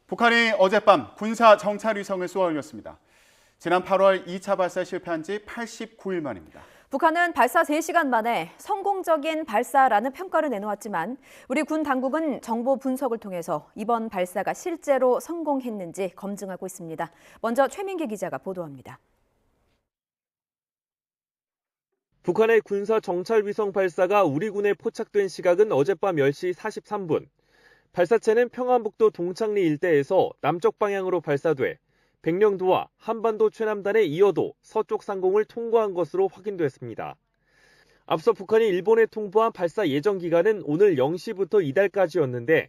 북한이 어젯밤 군사 정찰 위성을 쏘아 올렸습니다. 지난 8월 2차 발사에 실패한 지 89일 만입니다. 북한은 발사 3시간 만에 성공적인 발사라는 평가를 내놓았지만 우리 군 당국은 정보 분석을 통해서 이번 발사가 실제로 성공했는지 검증하고 있습니다. 먼저 최민기 기자가 보도합니다. 북한의 군사 정찰 위성 발사가 우리 군에 포착된 시각은 어젯밤 10시 43분. 발사체는 평안북도 동창리 일대에서 남쪽 방향으로 발사돼 백령도와 한반도 최남단에 이어도 서쪽 상공을 통과한 것으로 확인됐습니다. 앞서 북한이 일본에 통보한 발사 예정 기간은 오늘 0시부터 이달까지였는데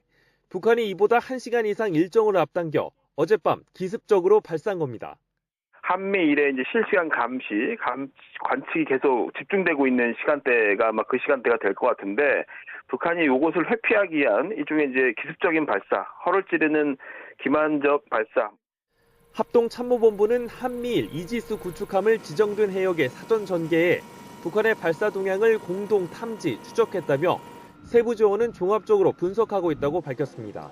북한이 이보다 1시간 이상 일정을 앞당겨 어젯밤 기습적으로 발사한 겁니다. 한미일의 이제 실시간 관측이 계속 집중되고 있는 시간대가 아마 그 시간대가 될 것 같은데 북한이 이것을 회피하기 위한 일종의 이제 기습적인 발사, 허를 찌르는 기만적 발사. 합동참모본부는 한미일 이지스 구축함을 지정된 해역에 사전 전개해 북한의 발사 동향을 공동 탐지, 추적했다며 세부 지원은 종합적으로 분석하고 있다고 밝혔습니다.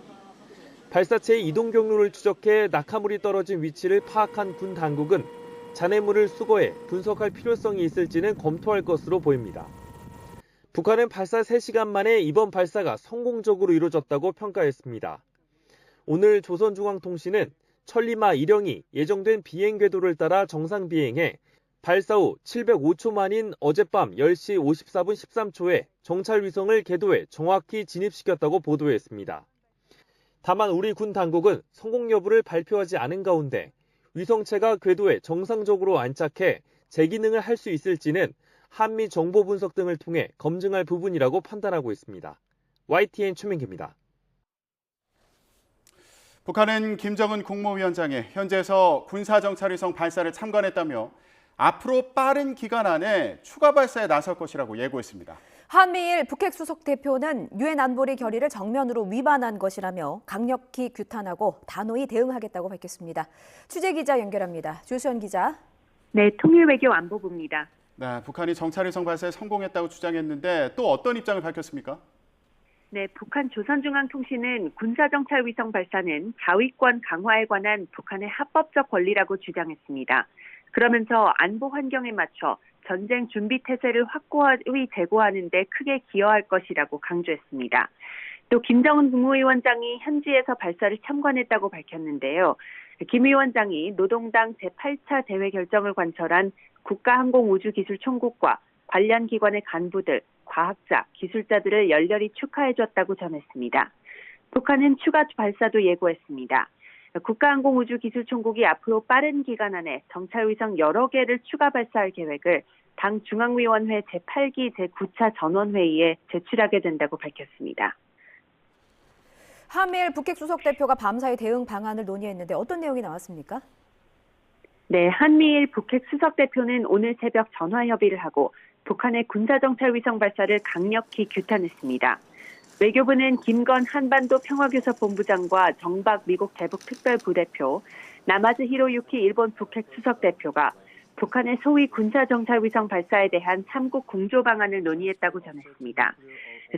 발사체의 이동 경로를 추적해 낙하물이 떨어진 위치를 파악한 군 당국은 잔해물을 수거해 분석할 필요성이 있을지는 검토할 것으로 보입니다. 북한은 발사 3시간 만에 이번 발사가 성공적으로 이루어졌다고 평가했습니다. 오늘 조선중앙통신은 천리마 일령이 예정된 비행 궤도를 따라 정상 비행해 발사 후 705초 만인 어젯밤 10시 54분 13초에 정찰 위성을 궤도에 정확히 진입시켰다고 보도했습니다. 다만 우리 군 당국은 성공 여부를 발표하지 않은 가운데 위성체가 궤도에 정상적으로 안착해 재기능을 할 수 있을지는 한미 정보 분석 등을 통해 검증할 부분이라고 판단하고 있습니다. YTN 최민기입니다. 북한은 김정은 국무위원장이 현지에서 군사정찰위성 발사를 참관했다며 앞으로 빠른 기간 안에 추가 발사에 나설 것이라고 예고했습니다. 한미일 북핵 수석 대표는 유엔 안보리 결의를 정면으로 위반한 것이라며 강력히 규탄하고 단호히 대응하겠다고 밝혔습니다. 취재 기자 연결합니다. 조수연 기자. 네, 통일외교안보부입니다. 네, 북한이 정찰위성 발사에 성공했다고 주장했는데 또 어떤 입장을 밝혔습니까? 네, 북한 조선중앙통신은 군사정찰위성 발사는 자위권 강화에 관한 북한의 합법적 권리라고 주장했습니다. 그러면서 안보 환경에 맞춰 전쟁 준비 태세를 확고히 제고하는 데 크게 기여할 것이라고 강조했습니다. 또 김정은 국무위원장이 현지에서 발사를 참관했다고 밝혔는데요. 김 위원장이 노동당 제8차 대회 결정을 관철한 국가항공우주기술총국과 관련 기관의 간부들, 과학자, 기술자들을 열렬히 축하해줬다고 전했습니다. 북한은 추가 발사도 예고했습니다. 국가항공우주기술총국이 앞으로 빠른 기간 안에 정찰위성 여러 개를 추가 발사할 계획을 당 중앙위원회 제8기 제9차 전원회의에 제출하게 된다고 밝혔습니다. 한미일 북핵 수석 대표가 밤사이 대응 방안을 논의했는데 어떤 내용이 나왔습니까? 네, 한미일 북핵 수석 대표는 오늘 새벽 전화 협의를 하고 북한의 군사정찰위성 발사를 강력히 규탄했습니다. 외교부는 김건 한반도 평화교섭본부장과 정박 미국 대북특별부대표, 나마즈 히로유키 일본 북핵 수석 대표가 북한의 소위 군사정찰위성 발사에 대한 3국 공조 방안을 논의했다고 전했습니다.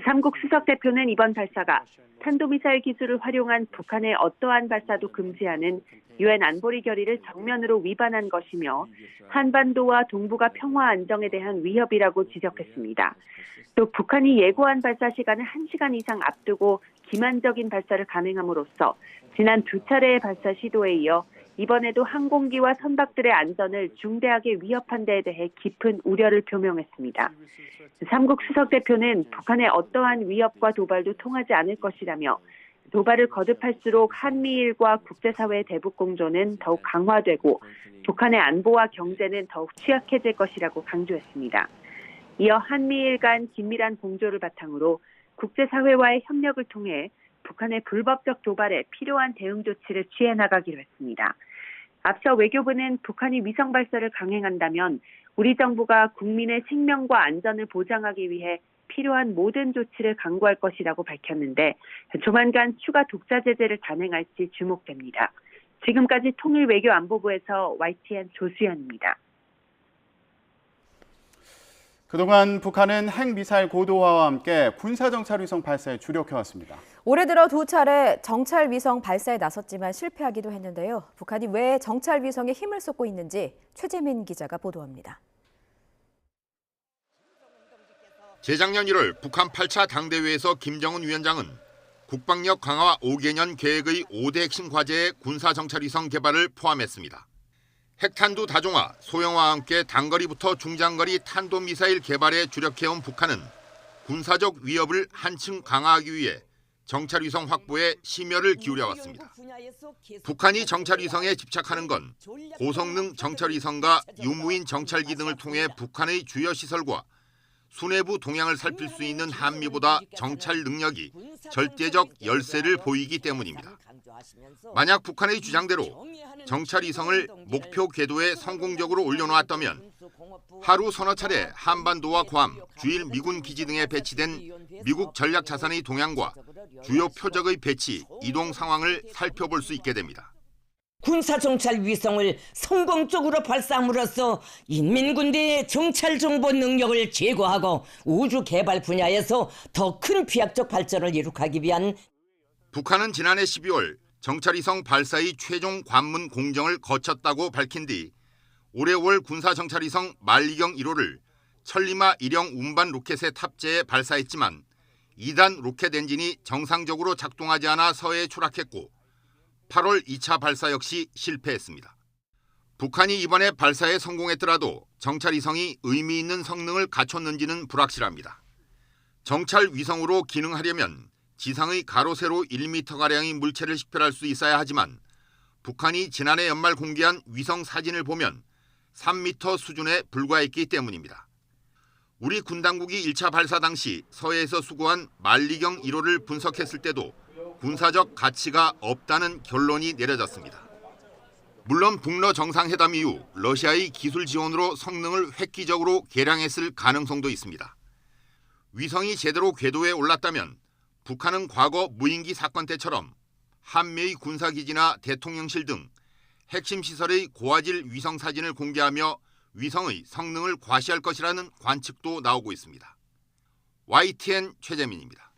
3국 수석 대표는 이번 발사가 탄도미사일 기술을 활용한 북한의 어떠한 발사도 금지하는 유엔 안보리 결의를 정면으로 위반한 것이며 한반도와 동북아 평화 안정에 대한 위협이라고 지적했습니다. 또 북한이 예고한 발사 시간을 1시간 이상 앞두고 기만적인 발사를 감행함으로써 지난 2차례의 발사 시도에 이어 이번에도 항공기와 선박들의 안전을 중대하게 위협한 데에 대해 깊은 우려를 표명했습니다. 3국 수석 대표는 북한의 어떠한 위협과 도발도 통하지 않을 것이라며 도발을 거듭할수록 한미일과 국제사회의 대북 공조는 더욱 강화되고 북한의 안보와 경제는 더욱 취약해질 것이라고 강조했습니다. 이어 한미일 간 긴밀한 공조를 바탕으로 국제사회와의 협력을 통해 북한의 불법적 도발에 필요한 대응 조치를 취해 나가기로 했습니다. 앞서 외교부는 북한이 위성 발사를 강행한다면 우리 정부가 국민의 생명과 안전을 보장하기 위해 필요한 모든 조치를 강구할 것이라고 밝혔는데 조만간 추가 독자 제재를 단행할지 주목됩니다. 지금까지 통일외교안보부에서 YTN 조수연입니다. 그동안 북한은 핵미사일 고도화와 함께 군사정찰위성 발사에 주력해왔습니다. 올해 들어 2차례 정찰위성 발사에 나섰지만 실패하기도 했는데요. 북한이 왜 정찰위성에 힘을 쏟고 있는지 최재민 기자가 보도합니다. 재작년 1월 북한 8차 당대회에서 김정은 위원장은 국방력 강화 5개년 계획의 5대 핵심 과제에 군사정찰위성 개발을 포함했습니다. 핵탄두 다종화, 소형화와 함께 단거리부터 중장거리 탄도미사일 개발에 주력해온 북한은 군사적 위협을 한층 강화하기 위해 정찰위성 확보에 심혈을 기울여왔습니다. 북한이 정찰위성에 집착하는 건 고성능 정찰위성과 유무인 정찰기 등을 통해 북한의 주요 시설과 수내부 동향을 살필 수 있는 한미보다 정찰 능력이 절대적 열세를 보이기 때문입니다. 만약 북한의 주장대로 정찰위성을 목표 궤도에 성공적으로 올려놓았다면 하루 서너 차례 한반도와 괌, 주일 미군 기지 등에 배치된 미국 전략 자산의 동향과 주요 표적의 배치, 이동 상황을 살펴볼 수 있게 됩니다. 군사정찰 위성을 성공적으로 발사함으로써 인민군대의 정찰 정보 능력을 제고하고 우주 개발 분야에서 더 큰 비약적 발전을 이룩하기 위한 북한은 지난해 12월 정찰위성 발사의 최종 관문 공정을 거쳤다고 밝힌 뒤 올해 5월 군사정찰위성 만리경 1호를 천리마 1형 운반 로켓에 탑재해 발사했지만 2단 로켓 엔진이 정상적으로 작동하지 않아 서해에 추락했고 8월 2차 발사 역시 실패했습니다. 북한이 이번에 발사에 성공했더라도 정찰위성이 의미 있는 성능을 갖췄는지는 불확실합니다. 정찰위성으로 기능하려면 지상의 가로 세로 1m가량의 물체를 식별할 수 있어야 하지만 북한이 지난해 연말 공개한 위성 사진을 보면 3m 수준에 불과했기 때문입니다. 우리 군 당국이 1차 발사 당시 서해에서 수거한 만리경 1호를 분석했을 때도 군사적 가치가 없다는 결론이 내려졌습니다. 물론 북러 정상회담 이후 러시아의 기술 지원으로 성능을 획기적으로 개량했을 가능성도 있습니다. 위성이 제대로 궤도에 올랐다면 북한은 과거 무인기 사건 때처럼 한미의 군사기지나 대통령실 등 핵심 시설의 고화질 위성 사진을 공개하며 위성의 성능을 과시할 것이라는 관측도 나오고 있습니다. YTN 최재민입니다.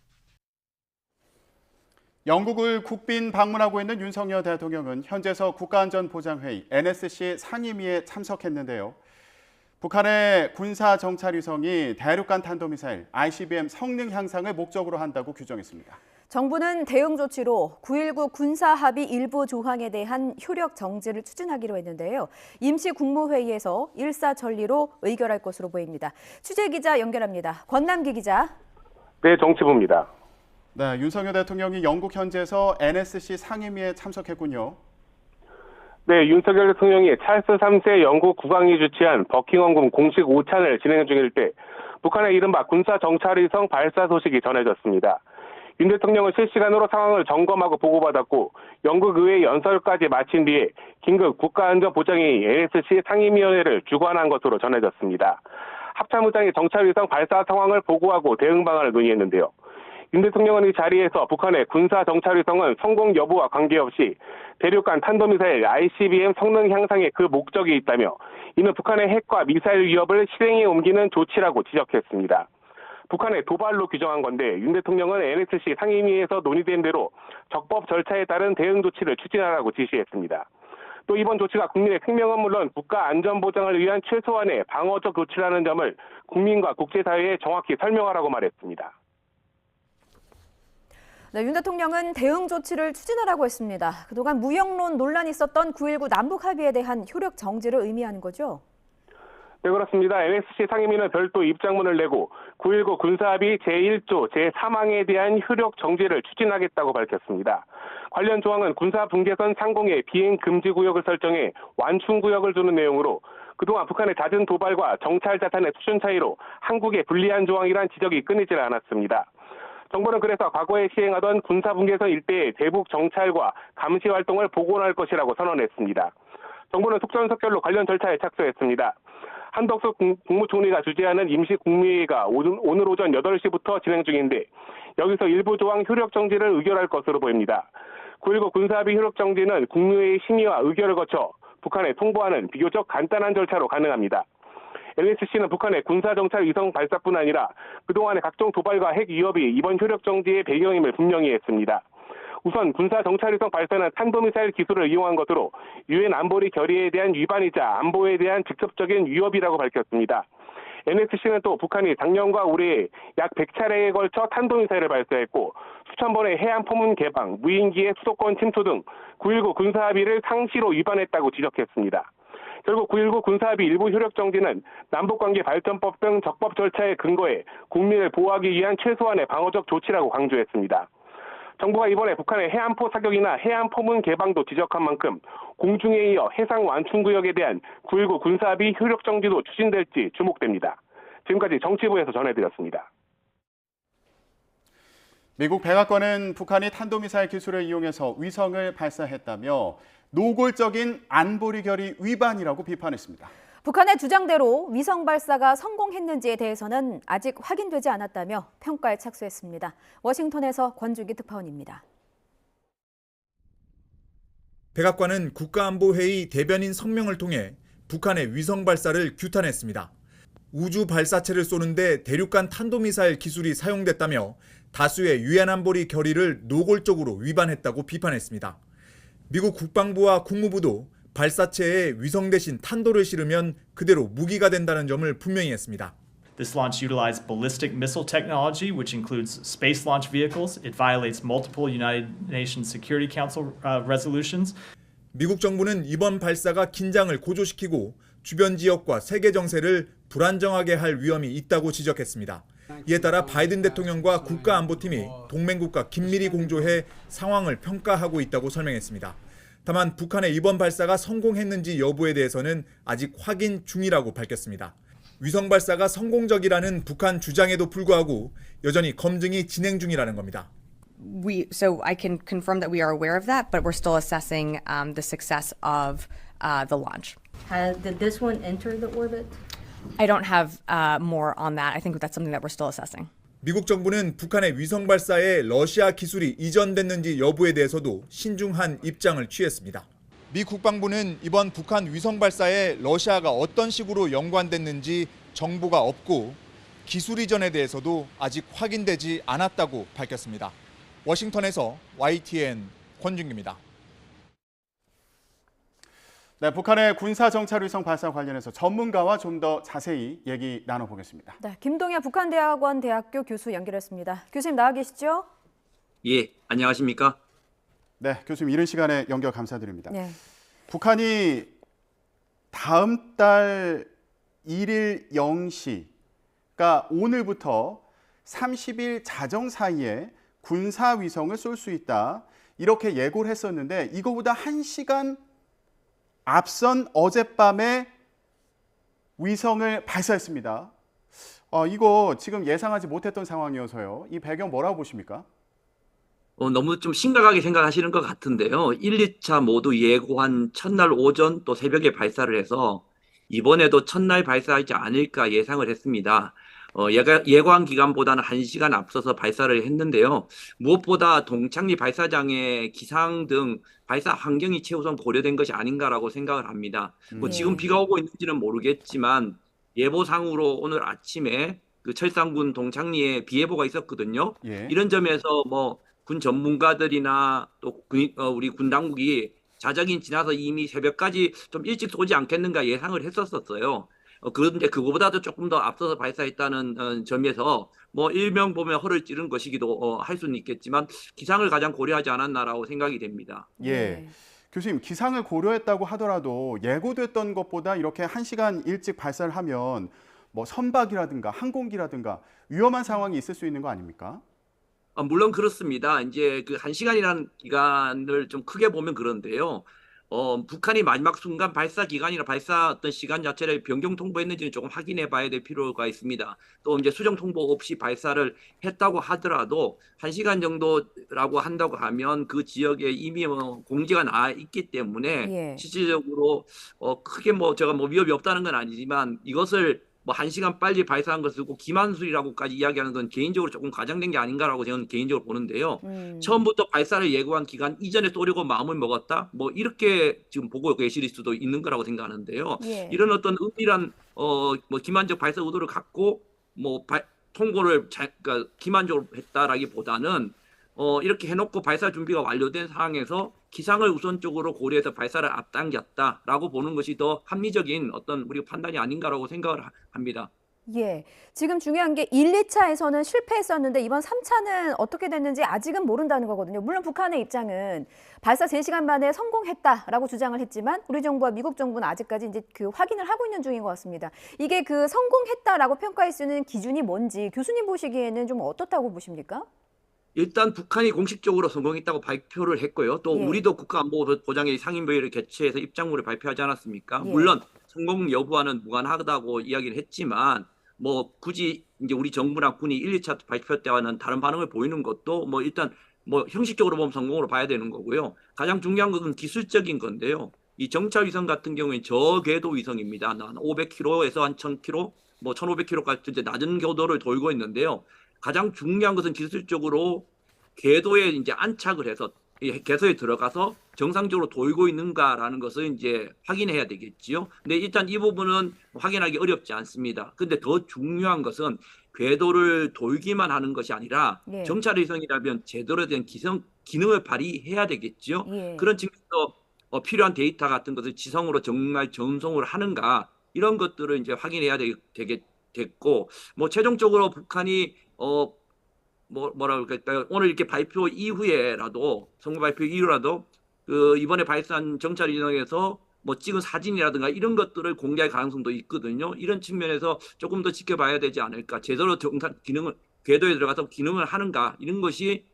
영국을 국빈 방문하고 있는 윤석열 대통령은 현재서 국가안전보장회의 NSC 상임위에 참석했는데요. 북한의 군사정찰위성이 대륙간 탄도미사일 ICBM 성능 향상을 목적으로 한다고 규정했습니다. 정부는 대응 조치로 9.19 군사합의 일부 조항에 대한 효력 정지를 추진하기로 했는데요. 임시 국무회의에서 일사천리로 의결할 것으로 보입니다. 취재기자 연결합니다. 권남기 기자. 네, 정치부입니다. 네, 윤석열 대통령이 영국 현지에서 NSC 상임위에 참석했군요. 네, 윤석열 대통령이 찰스 3세 영국 국왕이 주최한 버킹엄궁 공식 오찬을 진행 중일 때 북한의 이른바 군사정찰위성 발사 소식이 전해졌습니다. 윤 대통령은 실시간으로 상황을 점검하고 보고받았고 영국 의회 연설까지 마친 뒤에 긴급 국가안전보장회의 NSC 상임위원회를 주관한 것으로 전해졌습니다. 합참의장이 정찰위성 발사 상황을 보고하고 대응 방안을 논의했는데요. 윤 대통령은 이 자리에서 북한의 군사정찰위성은 성공 여부와 관계없이 대륙간 탄도미사일 ICBM 성능 향상에 그 목적이 있다며 이는 북한의 핵과 미사일 위협을 실행에 옮기는 조치라고 지적했습니다. 북한의 도발로 규정한 건데 윤 대통령은 NSC 상임위에서 논의된 대로 적법 절차에 따른 대응 조치를 추진하라고 지시했습니다. 또 이번 조치가 국민의 생명은 물론 국가 안전 보장을 위한 최소한의 방어적 조치라는 점을 국민과 국제사회에 정확히 설명하라고 말했습니다. 네, 윤 대통령은 대응 조치를 추진하라고 했습니다. 그동안 무역론 논란이 있었던 9.19 남북 합의에 대한 효력 정지를 의미하는 거죠? 네, 그렇습니다. NSC 상임위는 별도 입장문을 내고 9.19 군사합의 제1조 제3항에 대한 효력 정지를 추진하겠다고 밝혔습니다. 관련 조항은 군사분계선 상공에 비행 금지 구역을 설정해 완충 구역을 두는 내용으로 그동안 북한의 잦은 도발과 정찰 자산의 수준 차이로 한국에 불리한 조항이란 지적이 끊이질 않았습니다. 정부는 그래서 과거에 시행하던 군사분계선 일대의 대북 정찰과 감시 활동을 복원할 것이라고 선언했습니다. 정부는 속전속결로 관련 절차에 착수했습니다. 한덕수 국무총리가 주재하는 임시 국무회의가 오늘 오전 8시부터 진행 중인데 여기서 일부 조항 효력 정지를 의결할 것으로 보입니다. 9.19 군사합의 효력 정지는 국무회의 심의와 의결을 거쳐 북한에 통보하는 비교적 간단한 절차로 가능합니다. LHC는 북한의 군사정찰 위성 발사뿐 아니라 그동안의 각종 도발과 핵 위협이 이번 효력 정지의 배경임을 분명히 했습니다. 우선 군사정찰위성 발사는 탄도미사일 기술을 이용한 것으로 유엔 안보리 결의에 대한 위반이자 안보에 대한 직접적인 위협이라고 밝혔습니다. NSC는 또 북한이 작년과 올해 약 100차례에 걸쳐 탄도미사일을 발사했고 수천 번의 해안 포문 개방, 무인기의 수도권 침투 등 9.19 군사합의를 상시로 위반했다고 지적했습니다. 결국 9.19 군사합의 일부 효력 정지는 남북관계 발전법 등 적법 절차에 근거해 국민을 보호하기 위한 최소한의 방어적 조치라고 강조했습니다. 정부가 이번에 북한의 해안포 사격이나 해안 포문 개방도 지적한 만큼 공중에 이어 해상 완충구역에 대한 9.19 군사합의 효력 정지도 추진될지 주목됩니다. 지금까지 정치부에서 전해드렸습니다. 미국 백악관은 북한이 탄도미사일 기술을 이용해서 위성을 발사했다며 노골적인 안보리 결의 위반이라고 비판했습니다. 북한의 주장대로 위성 발사가 성공했는지에 대해서는 아직 확인되지 않았다며 평가에 착수했습니다. 워싱턴에서 권주기 특파원입니다. 백악관은 국가안보회의 대변인 성명을 통해 북한의 위성 발사를 규탄했습니다. 우주 발사체를 쏘는데 대륙간 탄도미사일 기술이 사용됐다며 다수의 유엔 안보리 결의를 노골적으로 위반했다고 비판했습니다. 미국 국방부와 국무부도 발사체에 위성 대신 탄도를 실으면 그대로 무기가 된다는 점을 분명히 했습니다. This launch utilized ballistic missile technology, which includes space launch vehicles. It violates multiple United Nations Security Council resolutions. 미국 정부는 이번 발사가 긴장을 고조시키고 주변 지역과 세계 정세를 불안정하게 할 위험이 있다고 지적했습니다. 이에 따라 바이든 대통령과 국가안보팀이 동맹국과 긴밀히 공조해 상황을 평가하고 있다고 설명했습니다. 다만 북한의 이번 발사가 성공했는지 여부에 대해서는 아직 확인 중이라고 밝혔습니다. 위성 발사가 성공적이라는 북한 주장에도 불구하고 여전히 검증이 진행 중이라는 겁니다. So I can confirm that we are aware of that, but we're still assessing the success of the launch. Did this one enter the orbit? I don't have more on that. I think that's something that we're still assessing. 미국 정부는 북한의 위성 발사에 러시아 기술이 이전됐는지 여부에 대해서도 신중한 입장을 취했습니다. 미 국방부는 이번 북한 위성 발사에 러시아가 어떤 식으로 연관됐는지 정보가 없고 기술 이전에 대해서도 아직 확인되지 않았다고 밝혔습니다. 워싱턴에서 YTN 권준기입니다. 네, 북한의 군사정찰위성 발사 관련해서 전문가와 좀 더 자세히 얘기 나눠보겠습니다. 네, 김동현 북한대학원 대학교 교수 연결했습니다. 교수님 나와 계시죠? 예, 안녕하십니까? 네, 교수님 이른 시간에 연결 감사드립니다. 네. 북한이 다음 달 1일 0시, 그러니까 오늘부터 30일 자정 사이에 군사위성을 쏠 수 있다. 이렇게 예고를 했었는데 이거보다 1시간 앞선 어젯밤에 위성을 발사했습니다. 이거 지금 예상하지 못했던 상황이어서요. 이 배경 뭐라고 보십니까? 너무 좀 심각하게 생각하시는 것 같은데요. 1, 2차 모두 예고한 첫날 오전 또 새벽에 발사를 해서 이번에도 첫날 발사하지 않을까 예상을 했습니다. 예고한 기간보다는 1시간 앞서서 발사를 했는데요. 무엇보다 동창리 발사장의 기상 등 발사 환경이 최우선 고려된 것이 아닌가라고 생각을 합니다. 지금 비가 오고 있는지는 모르겠지만 예보상으로 오늘 아침에 그 철산군 동창리에 비 예보가 있었거든요. 예. 이런 점에서 군 전문가들이나 또 우리 군 당국이 자정이 지나서 이미 새벽까지 좀 일찍 쏘지 않겠는가 예상을 했었어요. 그런데 그거보다도 조금 더 앞서서 발사했다는 점에서 일명 보면 허를 찌른 것이기도 할 수는 있겠지만 기상을 가장 고려하지 않았나라고 생각이 됩니다. 예, 교수님 기상을 고려했다고 하더라도 예고됐던 것보다 이렇게 1시간 일찍 발사를 하면 선박이라든가 항공기라든가 위험한 상황이 있을 수 있는 거 아닙니까? 물론 그렇습니다. 이제 그 1시간이라는 기간을 좀 크게 보면 그런데요. 북한이 마지막 순간 발사 기간이나 발사 어떤 시간 자체를 변경 통보했는지는 조금 확인해 봐야 될 필요가 있습니다. 또 이제 수정 통보 없이 발사를 했다고 하더라도 1시간 정도라고 한다고 하면 그 지역에 이미 공지가 나 있기 때문에 실질적으로 크게 제가 위협이 없다는 건 아니지만 이것을 뭐 1시간 빨리 발사한 것을 두고 기만술이라고까지 이야기하는 건 개인적으로 조금 과장된 게 아닌가라고 저는 개인적으로 보는데요. 처음부터 발사를 예고한 기간 이전에 쏘려고 마음을 먹었다. 뭐 이렇게 지금 보고 계실 수도 있는 거라고 생각하는데요. 예. 이런 어떤 은밀한 뭐 기만적 발사 의도를 갖고 뭐 통고를 그러니까 기만적으로 했다라기보다는 이렇게 해놓고 발사 준비가 완료된 상황에서 기상을 우선적으로 고려해서 발사를 앞당겼다라고 보는 것이 더 합리적인 어떤 우리 판단이 아닌가라고 생각을 합니다. 예. 지금 중요한 게 1, 2차에서는 실패했었는데 이번 3차는 어떻게 됐는지 아직은 모른다는 거거든요. 물론 북한의 입장은 발사 3시간 만에 성공했다라고 주장을 했지만 우리 정부와 미국 정부는 아직까지 이제 그 확인을 하고 있는 중인 것 같습니다. 이게 그 성공했다라고 평가할 수 있는 기준이 뭔지 교수님 보시기에는 좀 어떻다고 보십니까? 일단 북한이 공식적으로 성공했다고 발표를 했고요. 또 예. 우리도 국가안보보장회 상임회의를 개최해서 입장문을 발표하지 않았습니까? 예. 물론 성공 여부와는 무관하다고 이야기를 했지만 뭐 굳이 이제 우리 정부나 군이 1, 2차 발표 때와는 다른 반응을 보이는 것도 뭐 일단 뭐 형식적으로 보면 성공으로 봐야 되는 거고요. 가장 중요한 것은 기술적인 건데요. 이 정찰 위성 같은 경우에 저궤도 위성입니다. 한 500km에서 한 1000km, 뭐 1500km까지 이제 낮은 궤도를 돌고 있는데요. 가장 중요한 것은 기술적으로 궤도에 이제 안착을 해서 궤도에 들어가서 정상적으로 돌고 있는가라는 것을 이제 확인해야 되겠지요. 근데 일단 이 부분은 확인하기 어렵지 않습니다. 근데 더 중요한 것은 궤도를 돌기만 하는 것이 아니라 예. 정찰 위성이라면 제대로 된 기능을 발휘해야 되겠지요. 예. 그런 측면에서 필요한 데이터 같은 것을 지성으로 정말 전송을 하는가 이런 것들을 이제 확인해야 되겠고 뭐 최종적으로 북한이 뭐라 그럴까요? 오늘 이렇게 발표 이후에라도 성공 발표 이후라도 그 이번에 발사한 정찰 위성에서 뭐 찍은 사진이라든가 이런 것들을 공개할 가능성도 있거든요. 이런 측면에서 조금 더 지켜봐야 되지 않을까. 제대로 정찰 기능을 궤도에 들어가서 기능을 하는가 이런 것이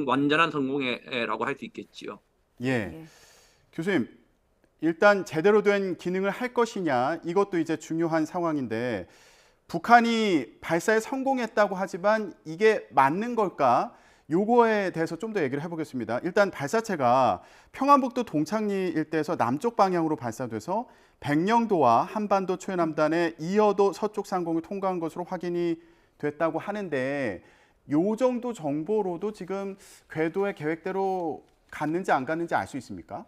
완전한 성공이라고 할 수 있겠지요. 예. 예. 교수님, 일단 제대로 된 기능을 할 것이냐 이것도 이제 중요한 상황인데 북한이 발사에 성공했다고 하지만 이게 맞는 걸까? 요거에 대해서 좀 더 얘기를 해보겠습니다. 일단 발사체가 평안북도 동창리 일대에서 남쪽 방향으로 발사돼서 백령도와 한반도 최남단의 이어도 서쪽 상공을 통과한 것으로 확인이 됐다고 하는데 요 정도 정보로도 지금 궤도의 계획대로 갔는지 안 갔는지 알 수 있습니까?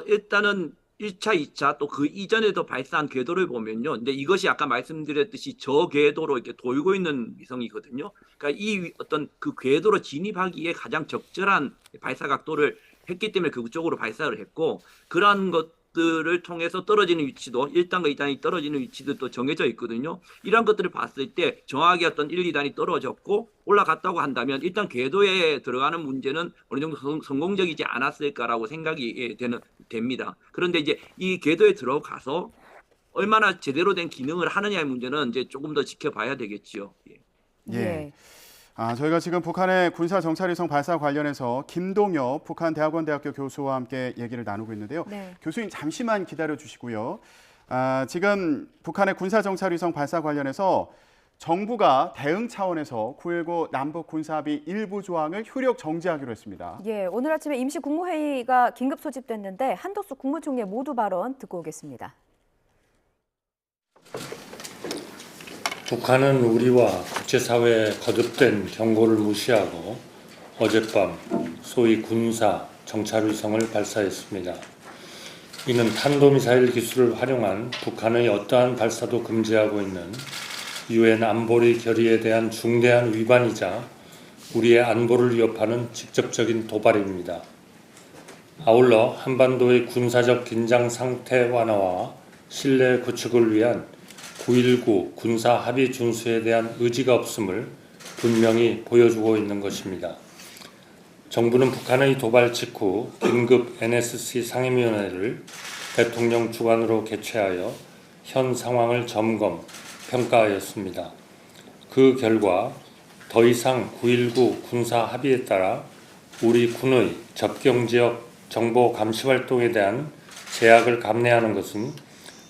일단은 1차, 2차 또 그 이전에도 발사한 궤도를 보면요. 근데 이것이 아까 말씀드렸듯이 저 궤도로 이렇게 돌고 있는 위성이거든요. 그러니까 이 어떤 그 궤도로 진입하기에 가장 적절한 발사 각도를 했기 때문에 그쪽으로 발사를 했고 그러한 것들을 통해서 떨어지는 위치도 1단과 2단이 떨어지는 위치들도 정해져 있거든요. 이러한 것들을 봤을 때 정확하게 어떤 1, 2단이 떨어졌고 올라갔다고 한다면 일단 궤도에 들어가는 문제는 어느 정도 성공적이지 않았을까라고 생각이 됩니다. 그런데 이제 이 궤도에 들어가서 얼마나 제대로 된 기능을 하느냐의 문제는 이제 조금 더 지켜봐야 되겠지요. 예. 예. 저희가 지금 북한의 군사 정찰위성 발사 관련해서 김동엽 북한 대학원대학교 교수와 함께 얘기를 나누고 있는데요. 네. 교수님 잠시만 기다려 주시고요. 지금 북한의 군사 정찰위성 발사 관련해서 정부가 대응 차원에서 9.19 남북 군사합의 일부 조항을 효력 정지하기로 했습니다. 예, 오늘 아침에 임시 국무회의가 긴급 소집됐는데 한덕수 국무총리의 모두 발언 듣고 오겠습니다. 북한은 우리와 국제사회의 거듭된 경고를 무시하고 어젯밤 소위 군사 정찰위성을 발사했습니다. 이는 탄도미사일 기술을 활용한 북한의 어떠한 발사도 금지하고 있는 유엔 안보리 결의에 대한 중대한 위반이자 우리의 안보를 위협하는 직접적인 도발입니다. 아울러 한반도의 군사적 긴장 상태 완화와 신뢰 구축을 위한 9.19 군사 합의 준수에 대한 의지가 없음을 분명히 보여주고 있는 것입니다. 정부는 북한의 도발 직후 긴급 NSC 상임위원회를 대통령 주관으로 개최하여 현 상황을 점검, 평가하였습니다. 그 결과 더 이상 9.19 군사 합의에 따라 우리 군의 접경지역 정보 감시 활동에 대한 제약을 감내하는 것은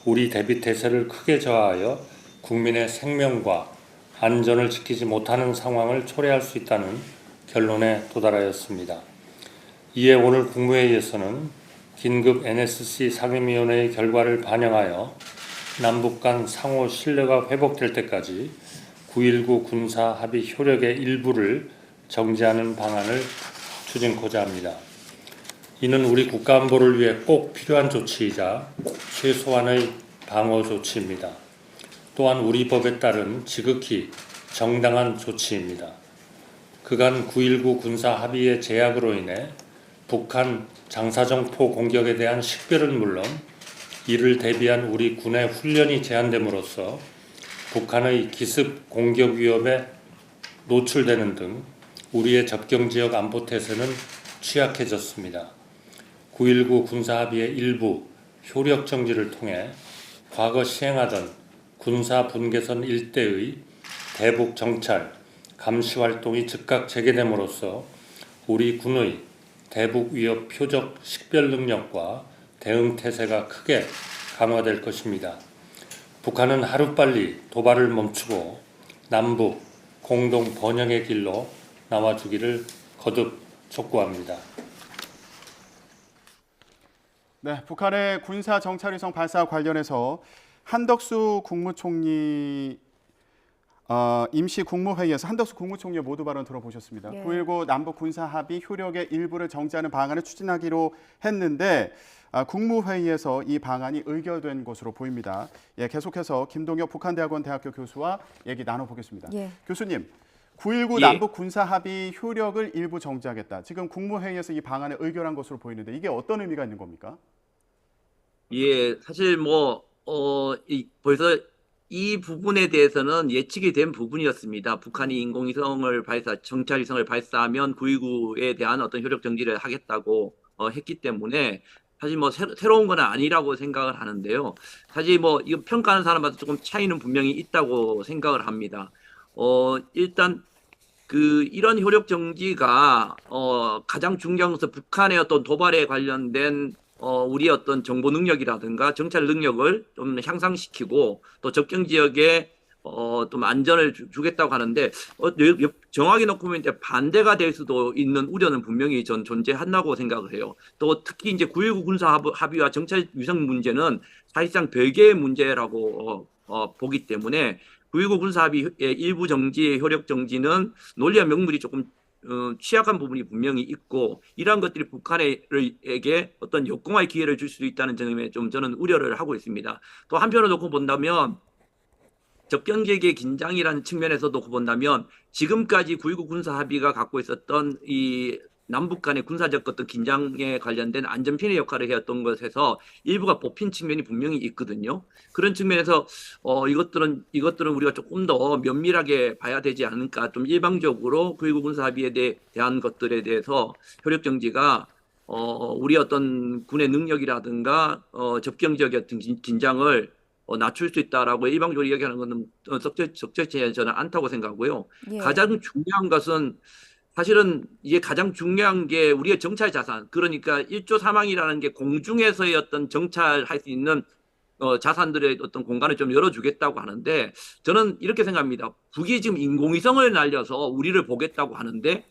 우리 대비 태세를 크게 저하하여 국민의 생명과 안전을 지키지 못하는 상황을 초래할 수 있다는 결론에 도달하였습니다. 이에 오늘 국무회의에서는 긴급 NSC 상임위원회의 결과를 반영하여 남북 간 상호 신뢰가 회복될 때까지 9.19 군사 합의 효력의 일부를 정지하는 방안을 추진코자 합니다. 이는 우리 국가 안보를 위해 꼭 필요한 조치이자 최소한의 방어 조치입니다. 또한 우리 법에 따른 지극히 정당한 조치입니다. 그간 9.19 군사 합의의 제약으로 인해 북한 장사정포 공격에 대한 식별은 물론 이를 대비한 우리 군의 훈련이 제한됨으로써 북한의 기습 공격 위협에 노출되는 등 우리의 접경지역 안보 태세는 취약해졌습니다. 9.19 군사합의의 일부 효력 정지를 통해 과거 시행하던 군사 분계선 일대의 대북 정찰, 감시 활동이 즉각 재개됨으로써 우리 군의 대북 위협 표적 식별 능력과 대응 태세가 크게 강화될 것입니다. 북한은 하루빨리 도발을 멈추고 남북 공동 번영의 길로 나와주기를 거듭 촉구합니다. 네, 북한의 군사 정찰위성 발사 관련해서 한덕수 국무총리 임시 국무회의에서 한덕수 국무총리의 모두 발언 들어보셨습니다. 예. 9.19 남북 군사 합의 효력의 일부를 정지하는 방안을 추진하기로 했는데 국무회의에서 이 방안이 의결된 것으로 보입니다. 예, 계속해서 김동혁 북한대학원 대학교 교수와 얘기 나눠보겠습니다. 예. 교수님, 9.19 예. 남북 군사 합의 효력을 일부 정지하겠다. 지금 국무회의에서 이 방안을 의결한 것으로 보이는데 이게 어떤 의미가 있는 겁니까? 예, 사실 벌써 이 부분에 대해서는 예측이 된 부분이었습니다. 북한이 인공위성을 정찰위성을 발사하면 9.19에 대한 어떤 효력 정지를 하겠다고 했기 때문에 사실 새로운 건 아니라고 생각을 하는데요. 사실 이거 평가하는 사람마다 조금 차이는 분명히 있다고 생각을 합니다. 일단 이런 효력 정지가 가장 중요한 것은 북한의 어떤 도발에 관련된 우리의 어떤 정보 능력이라든가 정찰 능력을 좀 향상시키고 또 접경 지역에 좀 안전을 주겠다고 하는데 정확히 놓고 보면 이제 반대가 될 수도 있는 우려는 분명히 전 존재한다고 생각을 해요. 또 특히 이제 9.19 군사 합의와 정찰 위성 문제는 사실상 별개의 문제라고 보기 때문에 9.19 군사 합의의 일부 정지의 효력 정지는 논리와 명분이 조금 취약한 부분이 분명히 있고 이러한 것들이 북한에게 어떤 역공할 기회를 줄 수도 있다는 점에 좀 저는 우려를 하고 있습니다. 또 한편으로 놓고 본다면 접경지역의 긴장이라는 측면에서 놓고 본다면 지금까지 9.19 군사 합의가 갖고 있었던 이 남북 간의 군사적 어떤 긴장에 관련된 안전핀의 역할을 해왔던 것에서 일부가 뽑힌 측면이 분명히 있거든요. 그런 측면에서 이것들은 우리가 조금 더 면밀하게 봐야 되지 않을까. 좀 일방적으로 9.19 군사 합의에 대한 것들에 대해서 효력 정지가 우리 어떤 군의 능력이라든가 접경 지역의 어떤 긴장을 낮출 수 있다라고 일방적으로 이야기하는 것은 적절치 저는 않다고 생각하고요. 예. 가장 중요한 것은 사실은 이게 가장 중요한 게 우리의 정찰 자산, 그러니까 1조 사망이라는 게 공중에서의 어떤 정찰할 수 있는 자산들의 어떤 공간을 좀 열어주겠다고 하는데 저는 이렇게 생각합니다. 북이 지금 인공위성을 날려서 우리를 보겠다고 하는데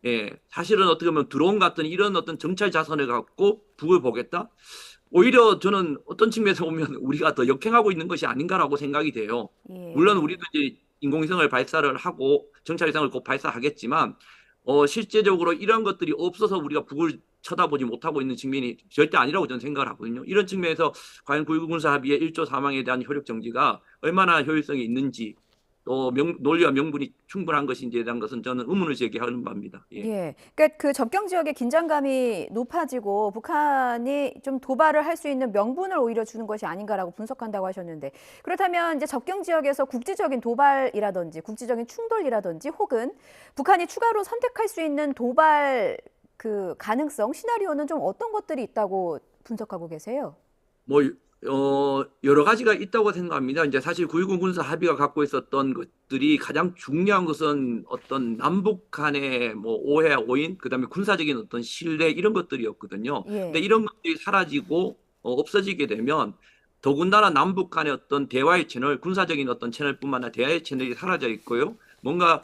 예, 사실은 어떻게 보면 드론 같은 이런 어떤 정찰 자산을 갖고 북을 보겠다? 오히려 저는 어떤 측면에서 보면 우리가 더 역행하고 있는 것이 아닌가라고 생각이 돼요. 예. 물론 우리도 이제 인공위성을 발사를 하고 정찰위성을 곧 발사하겠지만 실제적으로 이런 것들이 없어서 우리가 북을 쳐다보지 못하고 있는 측면이 절대 아니라고 저는 생각을 하거든요. 이런 측면에서 과연 9.19 군사 합의의 1조 사망에 대한 효력 정지가 얼마나 효율성이 있는지 또 논리와 명분이 충분한 것인지에 대한 것은 저는 의문을 제기하는 바입니다. 예. 예. 그러니까 그 접경 지역의 긴장감이 높아지고 북한이 좀 도발을 할 수 있는 명분을 오히려 주는 것이 아닌가라고 분석한다고 하셨는데 그렇다면 이제 접경 지역에서 국지적인 도발이라든지 국지적인 충돌이라든지 혹은 북한이 추가로 선택할 수 있는 도발 그 가능성 시나리오는 좀 어떤 것들이 있다고 분석하고 계세요? 여러 가지가 있다고 생각합니다. 이제 사실 9.19 군사 합의가 갖고 있었던 것들이 가장 중요한 것은 어떤 남북 간의 오해, 오인, 그다음에 군사적인 어떤 신뢰 이런 것들이었거든요. 예. 근데 이런 것들이 사라지고 없어지게 되면 더군다나 남북 간의 어떤 대화의 채널, 군사적인 어떤 채널뿐만 아니라 대화의 채널이 사라져 있고요. 뭔가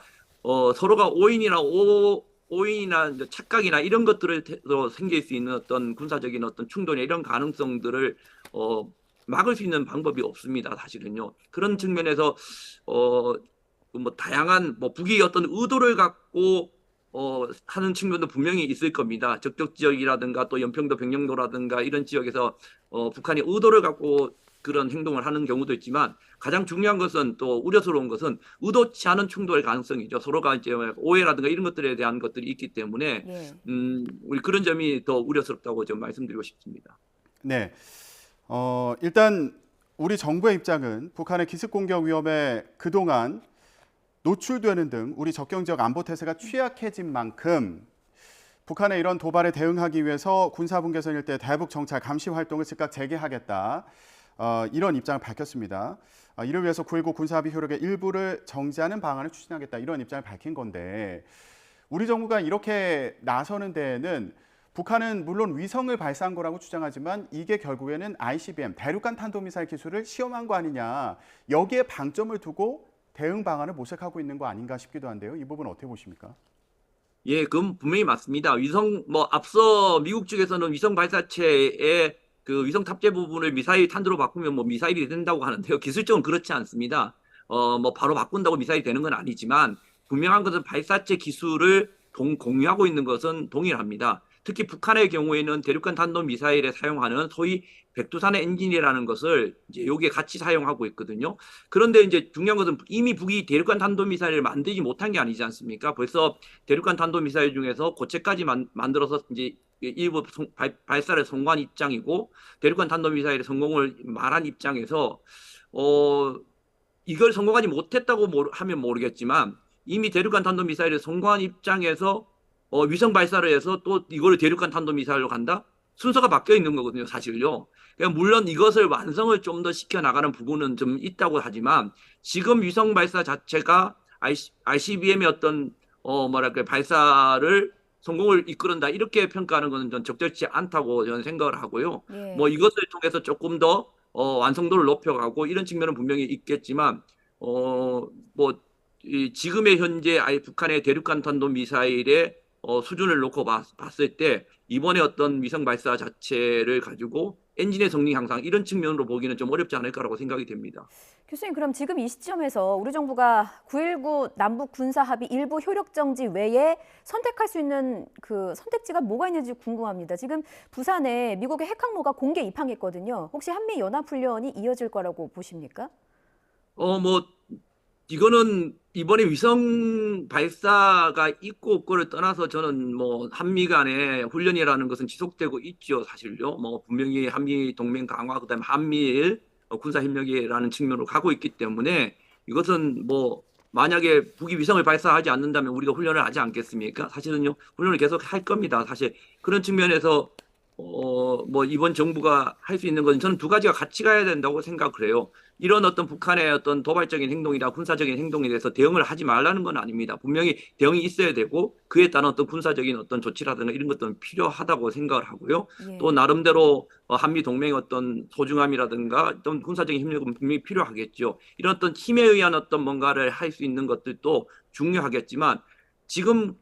서로가 오인이나 착각이나 이런 것들을 생길 수 있는 어떤 군사적인 어떤 충돌이나 이런 가능성들을 막을 수 있는 방법이 없습니다. 사실은요. 그런 측면에서 뭐 다양한 뭐 북이 어떤 의도를 갖고 하는 측면도 분명히 있을 겁니다. 적적 지역이라든가 또 연평도 백령도라든가 이런 지역에서 북한이 의도를 갖고 그런 행동을 하는 경우도 있지만 가장 중요한 것은 또 우려스러운 것은 의도치 않은 충돌의 가능성이죠. 서로가 이제 오해라든가 이런 것들에 대한 것들이 있기 때문에 우리 그런 점이 더 우려스럽다고 좀 말씀드리고 싶습니다. 네, 일단 우리 정부의 입장은 북한의 기습 공격 위험에 그동안 노출되는 등 우리 접경지역 안보 태세가 취약해진 만큼 북한의 이런 도발에 대응하기 위해서 군사분계선 일대 대북 정찰 감시 활동을 즉각 재개하겠다. 이런 입장을 밝혔습니다. 이를 위해서 9.19 군사합의 효력의 일부를 정지하는 방안을 추진하겠다. 이런 입장을 밝힌 건데 우리 정부가 이렇게 나서는 데에는 북한은 물론 위성을 발사한 거라고 주장하지만 이게 결국에는 ICBM, 대륙간 탄도미사일 기술을 시험한 거 아니냐. 여기에 방점을 두고 대응 방안을 모색하고 있는 거 아닌가 싶기도 한데요. 이 부분 어떻게 보십니까? 예, 그건 분명히 맞습니다. 앞서 미국 측에서는 위성 발사체의 그 위성 탑재 부분을 미사일 탄두로 바꾸면 뭐 미사일이 된다고 하는데요. 기술적으로 그렇지 않습니다. 바로 바꾼다고 미사일이 되는 건 아니지만 분명한 것은 발사체 기술을 공유하고 있는 것은 동일합니다. 특히 북한의 경우에는 대륙간 탄도미사일에 사용하는 소위 백두산의 엔진이라는 것을 이제 여기에 같이 사용하고 있거든요. 그런데 이제 중요한 것은 이미 북이 대륙간 탄도미사일을 만들지 못한 게 아니지 않습니까? 벌써 대륙간 탄도미사일 중에서 고체까지 만들어서 이제 일부 발사를 성공한 입장이고 대륙간 탄도미사일의 성공을 말한 입장에서 이걸 성공하지 못했다고 하면 모르겠지만 이미 대륙간 탄도미사일을 성공한 입장에서 위성 발사를 해서 또 이거를 대륙간 탄도미사일로 간다? 순서가 바뀌어 있는 거거든요, 사실요. 그러니까 물론 이것을 완성을 좀 더 시켜 나가는 부분은 좀 있다고 하지만 지금 위성 발사 자체가 ICBM의 어떤 발사를 성공을 이끌은다 이렇게 평가하는 것은 전 적절치 않다고 저는 생각을 하고요. 뭐 이것을 통해서 조금 더 완성도를 높여가고 이런 측면은 분명히 있겠지만 지금의 현재 북한의 대륙간 탄도미사일의 수준을 놓고 봤을 때 이번에 어떤 위성 발사 자체를 가지고 엔진의 성능 향상 이런 측면으로 보기는 좀 어렵지 않을까라고 생각이 됩니다. 교수님, 그럼 지금 이 시점에서 우리 정부가 9.19 남북 군사 합의 일부 효력 정지 외에 선택할 수 있는 그 선택지가 뭐가 있는지 궁금합니다. 지금 부산에 미국의 핵항모가 공개 입항했거든요. 혹시 한미 연합 훈련이 이어질 거라고 보십니까? 이거는 이번에 위성 발사가 있고 없고를 떠나서 저는 한미 간의 훈련이라는 것은 지속되고 있죠, 사실요. 분명히 한미 동맹 강화, 그다음에 한미일 군사 협력이라는 측면으로 가고 있기 때문에 이것은 만약에 북이 위성을 발사하지 않는다면 우리가 훈련을 하지 않겠습니까? 사실은요, 훈련을 계속 할 겁니다. 사실 그런 측면에서 이번 정부가 할 수 있는 건 저는 두 가지가 같이 가야 된다고 생각을 해요. 이런 어떤 북한의 어떤 도발적인 행동이나 군사적인 행동에 대해서 대응을 하지 말라는 건 아닙니다. 분명히 대응이 있어야 되고 그에 따른 어떤 군사적인 어떤 조치라든가 이런 것들은 필요하다고 생각을 하고요. 또 나름대로 한미 동맹의 어떤 소중함이라든가 어떤 군사적인 협력은 분명히 필요하겠죠. 이런 어떤 힘에 의한 어떤 뭔가를 할 수 있는 것들도 중요하겠지만 지금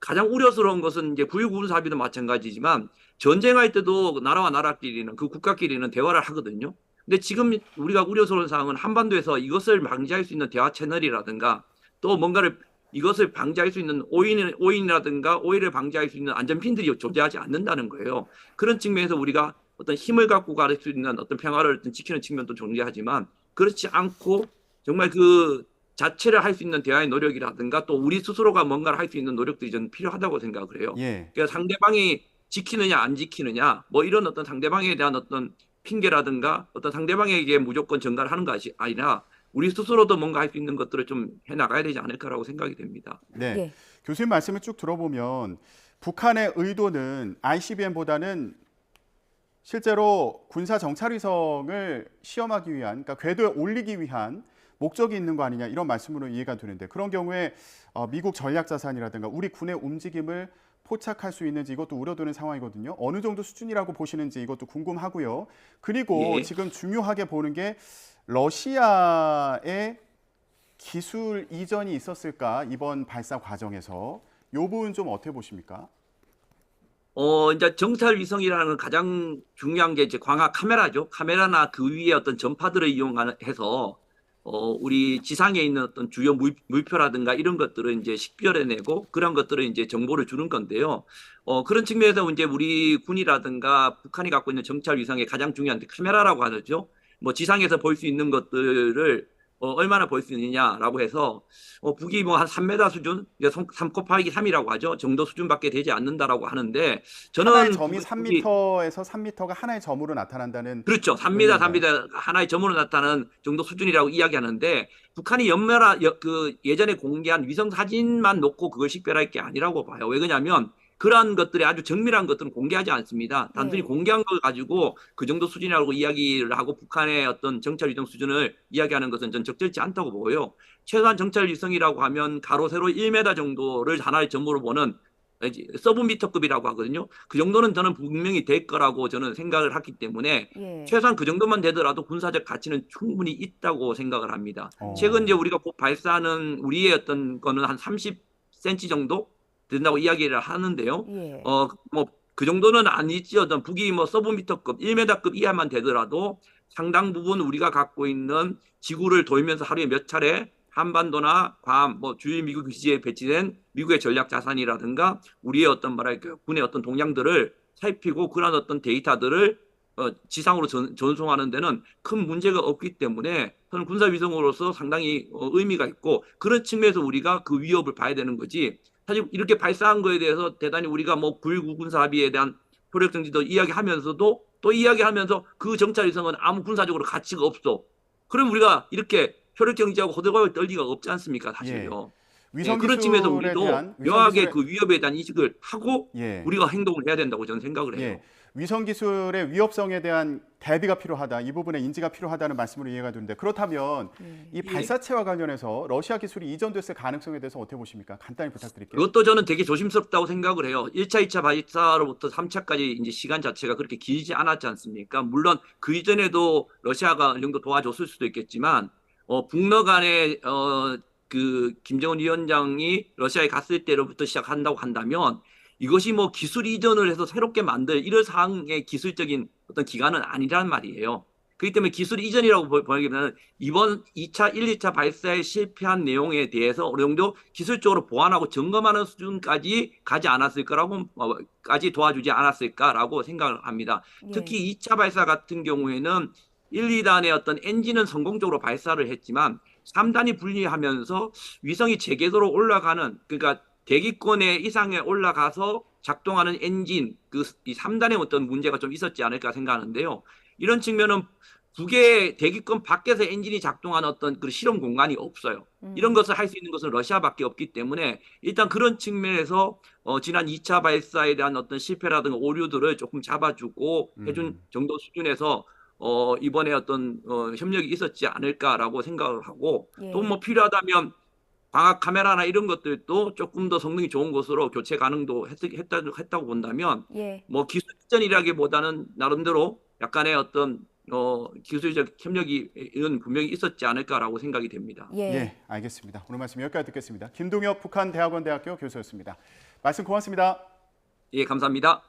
가장 우려스러운 것은 이제 9.19 군사합의도 마찬가지지만 전쟁할 때도 나라와 나라끼리는 그 국가끼리는 대화를 하거든요. 근데 지금 우리가 우려스러운 상황은 한반도에서 이것을 방지할 수 있는 대화 채널이라든가 또 뭔가를 이것을 방지할 수 있는 오인이라든가 오해를 방지할 수 있는 안전핀들이 존재하지 않는다는 거예요. 그런 측면에서 우리가 어떤 힘을 갖고 갈 수 있는 어떤 평화를 지키는 측면도 존재하지만 그렇지 않고 정말 그 자체를 할 수 있는 대화의 노력이라든가 또 우리 스스로가 뭔가를 할 수 있는 노력들이 저는 필요하다고 생각을 해요. 그러니까 상대방이 지키느냐 안 지키느냐 이런 어떤 상대방에 대한 어떤 핑계라든가 어떤 상대방에게 무조건 전가를 하는 것이 아니라 우리 스스로도 뭔가 할 수 있는 것들을 좀 해나가야 되지 않을까라고 생각이 됩니다. 네. 교수님 말씀을 쭉 들어보면 북한의 의도는 ICBM보다는 실제로 군사 정찰위성을 시험하기 위한, 그러니까 궤도에 올리기 위한 목적이 있는 거 아니냐 이런 말씀으로 이해가 되는데 그런 경우에 미국 전략자산이라든가 우리 군의 움직임을 포착할 수 있는지 이것도 우려되는 상황이거든요. 어느 정도 수준이라고 보시는지 이것도 궁금하고요. 그리고 지금 중요하게 보는 게 러시아의 기술 이전이 있었을까 이번 발사 과정에서 이 부분 좀 어떻게 보십니까? 이제 정찰 위성이라는 가장 중요한 게 이제 광학 카메라죠. 카메라나 그 위에 어떤 전파들을 이용해서 우리 지상에 있는 어떤 주요 물표라든가 이런 것들을 이제 식별해내고 그런 것들을 이제 정보를 주는 건데요. 그런 측면에서 이제 우리 군이라든가 북한이 갖고 있는 정찰 위성의 가장 중요한 카메라라고 하죠. 뭐 지상에서 볼 수 있는 것들을 얼마나 볼 수 있느냐라고 해서 북이 뭐 한 3m 수준, 3 곱하기 3이라고 하죠. 정도 수준밖에 되지 않는다라고 하는데 저는 하나의 점이 3m에서 3m가 하나의 점으로 나타난다는 그렇죠. 3m 하나의 점으로 나타나는 정도 수준이라고 이야기하는데 북한이 예전에 공개한 위성 사진만 놓고 그걸 식별할 게 아니라고 봐요. 왜 그러냐면 그러한 것들이 아주 정밀한 것들은 공개하지 않습니다. 단순히 공개한 걸 가지고 그 정도 수준이라고 이야기를 하고 북한의 어떤 정찰 위성 수준을 이야기하는 것은 전 적절치 않다고 보고요. 최소한 정찰 위성이라고 하면 가로 세로 1m 정도를 하나의 점으로 보는 서브미터급이라고 하거든요. 그 정도는 저는 분명히 될 거라고 저는 생각을 했기 때문에 최소한 그 정도만 되더라도 군사적 가치는 충분히 있다고 생각을 합니다. 최근 이제 우리가 발사하는 우리의 어떤 거는 한 30cm 정도 된다고 이야기를 하는데요. 뭐 그 정도는 아니지. 어떤 북이 뭐 서브미터급 1m급 이하만 되더라도 상당 부분 우리가 갖고 있는 지구를 돌면서 하루에 몇 차례 한반도나 괌, 뭐 주요 미국 기지에 배치된 미국의 전략 자산이라든가 우리의 어떤 군의 어떤 동향들을 살피고 그런 어떤 데이터들을 지상으로 전송하는 데는 큰 문제가 없기 때문에 저는 군사 위성으로서 상당히 의미가 있고 그런 측면에서 우리가 그 위협을 봐야 되는 거지. 사실 이렇게 발사한 거에 대해서 대단히 우리가 뭐 9.19 군사 합의에 대한 효력 정지도 이야기하면서도 또 이야기하면서 그 정찰 위성은 아무 군사적으로 가치가 없어. 그럼 우리가 이렇게 효력 정지하고 호들갑을 떨 리가 없지 않습니까, 사실요. 그런 측면에서 우리도 명확하게 그 위협에 대한 인식을 하고 우리가 행동을 해야 된다고 저는 생각을 해요. 위성 기술의 위협성에 대한 대비가 필요하다. 이 부분에 인지가 필요하다는 말씀으로 이해가 되는데 그렇다면 이 발사체와 관련해서 러시아 기술이 이전됐을 가능성에 대해서 어떻게 보십니까? 간단히 부탁드릴게요. 그것도 저는 되게 조심스럽다고 생각을 해요. 1차, 2차 발사로부터 3차까지 이제 시간 자체가 그렇게 길지 않았지 않습니까? 물론 그 이전에도 러시아가 어느 정도 도와줬을 수도 있겠지만 북러 간에 그 김정은 위원장이 러시아에 갔을 때로부터 시작한다고 한다면 이것이 뭐 기술 이전을 해서 새롭게 만들 이런 상황의 기술적인 어떤 기간은 아니란 말이에요. 그렇기 때문에 기술 이전이라고 보기보다는 이번 2차, 1, 2차 발사에 실패한 내용에 대해서 어느 정도 기술적으로 보완하고 점검하는 수준까지 가지 않았을 거라고, 까지 도와주지 않았을까라고 생각을 합니다. 특히 2차 발사 같은 경우에는 1, 2단의 어떤 엔진은 성공적으로 발사를 했지만 3단이 분리하면서 위성이 제궤도로 올라가는 그러니까 대기권에 이상에 올라가서 작동하는 엔진 이 3단의 어떤 문제가 좀 있었지 않을까 생각하는데요. 이런 측면은 북의 대기권 밖에서 엔진이 작동하는 어떤 그 실험 공간이 없어요. 이런 것을 할 수 있는 것은 러시아밖에 없기 때문에 일단 그런 측면에서 지난 2차 발사에 대한 어떤 실패라든가 오류들을 조금 잡아주고 해준 정도 수준에서 이번에 어떤 협력이 있었지 않을까라고 생각을 하고 또 뭐 필요하다면 광학 카메라나 이런 것들도 조금 더 성능이 좋은 것으로 교체 가능도 했다고 본다면 뭐 기술전이라기보다는 나름대로 약간의 어떤 기술적 협력이 이런 분명히 있었지 않을까라고 생각이 됩니다. 알겠습니다. 오늘 말씀 여기까지 듣겠습니다. 김동엽 북한대학원대학교 교수였습니다. 말씀 고맙습니다. 예, 감사합니다.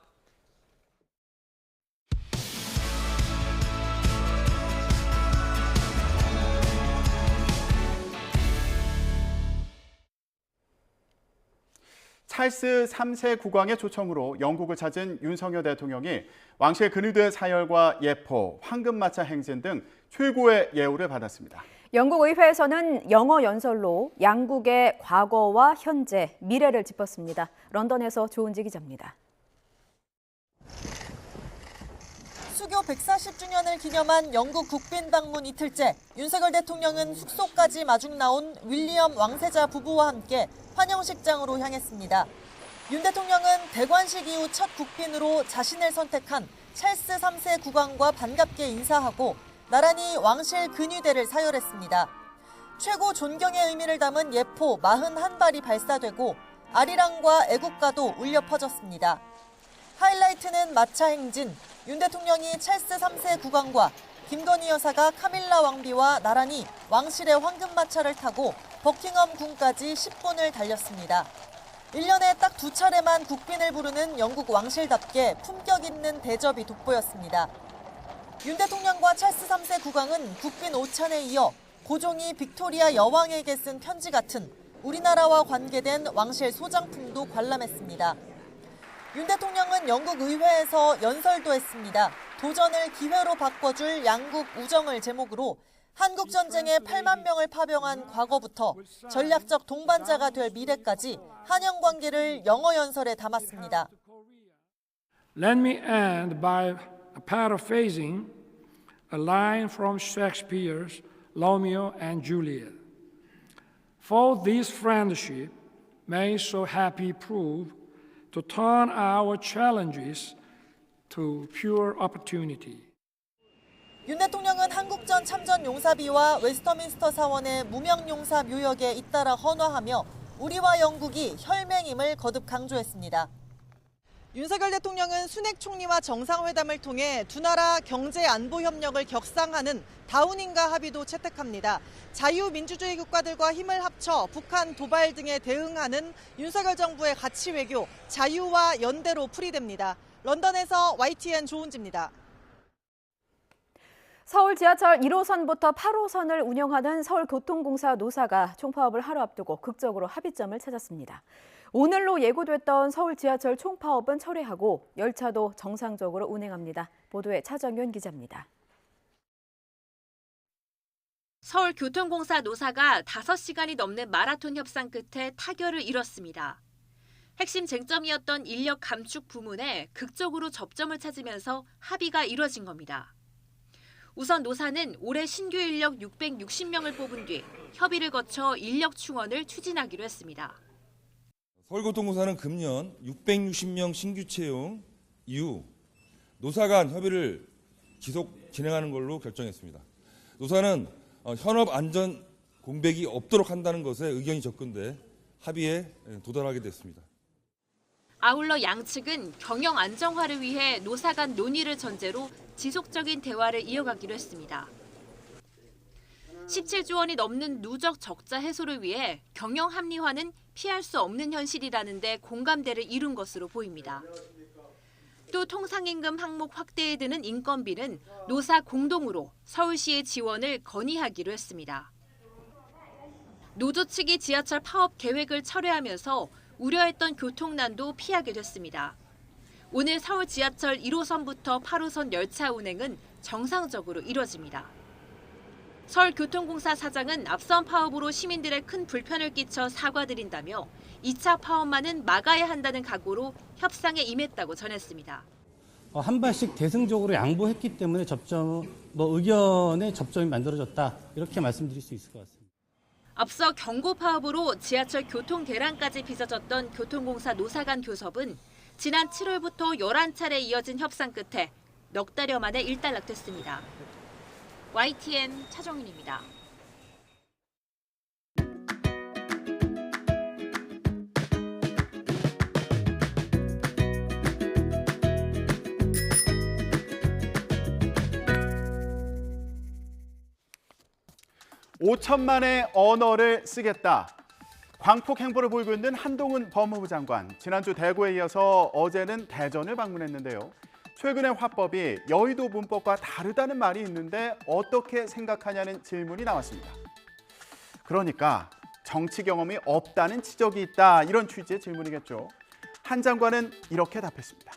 찰스 3세 국왕의 초청으로 영국을 찾은 윤석열 대통령이 왕실 근위대 사열과 예포, 황금마차 행진 등 최고의 예우를 받았습니다. 영국 의회에서는 영어 연설로 양국의 과거와 현재, 미래를 짚었습니다. 런던에서 조은지 기자입니다. 수교 140주년을 기념한 영국 국빈 방문 이틀째, 윤석열 대통령은 숙소까지 마중 나온 윌리엄 왕세자 부부와 함께 환영식장으로 향했습니다. 윤 대통령은 대관식 이후 첫 국빈으로 자신을 선택한 찰스 3세 국왕과 반갑게 인사하고 나란히 왕실 근위대를 사열했습니다. 최고 존경의 의미를 담은 예포 41발이 발사되고 아리랑과 애국가도 울려 퍼졌습니다. 하이라이트는 마차 행진, 윤 대통령이 찰스 3세 국왕과 김건희 여사가 카밀라 왕비와 나란히 왕실의 황금마차를 타고 버킹엄 궁까지 10분을 달렸습니다. 1년에 딱 2차례만 국빈을 부르는 영국 왕실답게 품격 있는 대접이 돋보였습니다. 윤 대통령과 찰스 3세 국왕은 국빈 오찬에 이어 고종이 빅토리아 여왕에게 쓴 편지 같은 우리나라와 관계된 왕실 소장품도 관람했습니다. 윤 대통령은 영국 의회에서 연설도 했습니다. 도전을 기회로 바꿔줄 양국 우정을 제목으로 한국전쟁에 8만 명을 파병한 과거부터 전략적 동반자가 될 미래까지 한영 관계를 영어 연설에 담았습니다. Let me end by paraphrasing a line from Shakespeare's Romeo and Juliet. For this friendship may so happy prove to turn our challenges to pure opportunity. 윤 대통령은 한국전 참전 용사비와 웨스터민스터 사원의 무명용사 묘역에 잇따라 헌화하며 우리와 영국이 혈맹임을 거듭 강조했습니다. 윤석열 대통령은 순핵 총리와 정상회담을 통해 두 나라 경제 안보 협력을 격상하는 다우닝가 합의도 채택합니다. 자유민주주의 국가들과 힘을 합쳐 북한 도발 등에 대응하는 윤석열 정부의 가치 외교, 자유와 연대로 풀이됩니다. 런던에서 YTN 조은지입니다. 서울 지하철 1호선부터 8호선을 운영하는 서울교통공사 노사가 총파업을 하루 앞두고 극적으로 합의점을 찾았습니다. 오늘로 예고됐던 서울 지하철 총파업은 철회하고 열차도 정상적으로 운행합니다. 보도에 차정윤 기자입니다. 서울교통공사 노사가 5시간이 넘는 마라톤 협상 끝에 타결을 이뤘습니다. 핵심 쟁점이었던 인력 감축 부문에 극적으로 접점을 찾으면서 합의가 이뤄진 겁니다. 우선 노사는 올해 신규 인력 660명을 뽑은 뒤 협의를 거쳐 인력 충원을 추진하기로 했습니다. 서울교통공사는 금년 660명 신규 채용 이후 노사 간 협의를 지속 진행하는 걸로 결정했습니다. 노사는 현업 안전 공백이 없도록 한다는 것에 의견이 접근돼 합의에 도달하게 됐습니다. 아울러 양측은 경영 안정화를 위해 노사 간 논의를 전제로 지속적인 대화를 이어가기로 했습니다. 17조 원이 넘는 누적 적자 해소를 위해 경영 합리화는 피할 수 없는 현실이라는 데 공감대를 이룬 것으로 보입니다. 또 통상임금 항목 확대에 드는 인건비는 노사 공동으로 서울시의 지원을 건의하기로 했습니다. 노조 측이 지하철 파업 계획을 철회하면서 우려했던 교통난도 피하게 됐습니다. 오늘 서울 지하철 1호선부터 8호선 열차 운행은 정상적으로 이뤄집니다. 서울교통공사 사장은 앞선 파업으로 시민들의 큰 불편을 끼쳐 사과드린다며 2차 파업만은 막아야 한다는 각오로 협상에 임했다고 전했습니다. 한 발씩 대승적으로 양보했기 때문에 의견의 접점이 만들어졌다. 이렇게 말씀드릴 수 있을 것 같습니다. 앞서 경고 파업으로 지하철 교통 대란까지 빚어졌던 교통공사 노사 간 교섭은 지난 7월부터 11차례 이어진 협상 끝에 넉 달여 만에 일단락됐습니다. YTN 차정윤입니다. (5천만의) 언어를 쓰겠다. 광폭 행보를 보이고 있는 한동훈 법무부 장관. 지난주 대구에 이어서 어제는 대전을 방문했는데요. 최근의 화법이 여의도 문법과 다르다는 말이 있는데 어떻게 생각하냐는 질문이 나왔습니다. 그러니까 정치 경험이 없다는 지적이 있다. 이런 취지의 질문이겠죠. 한 장관은 이렇게 답했습니다.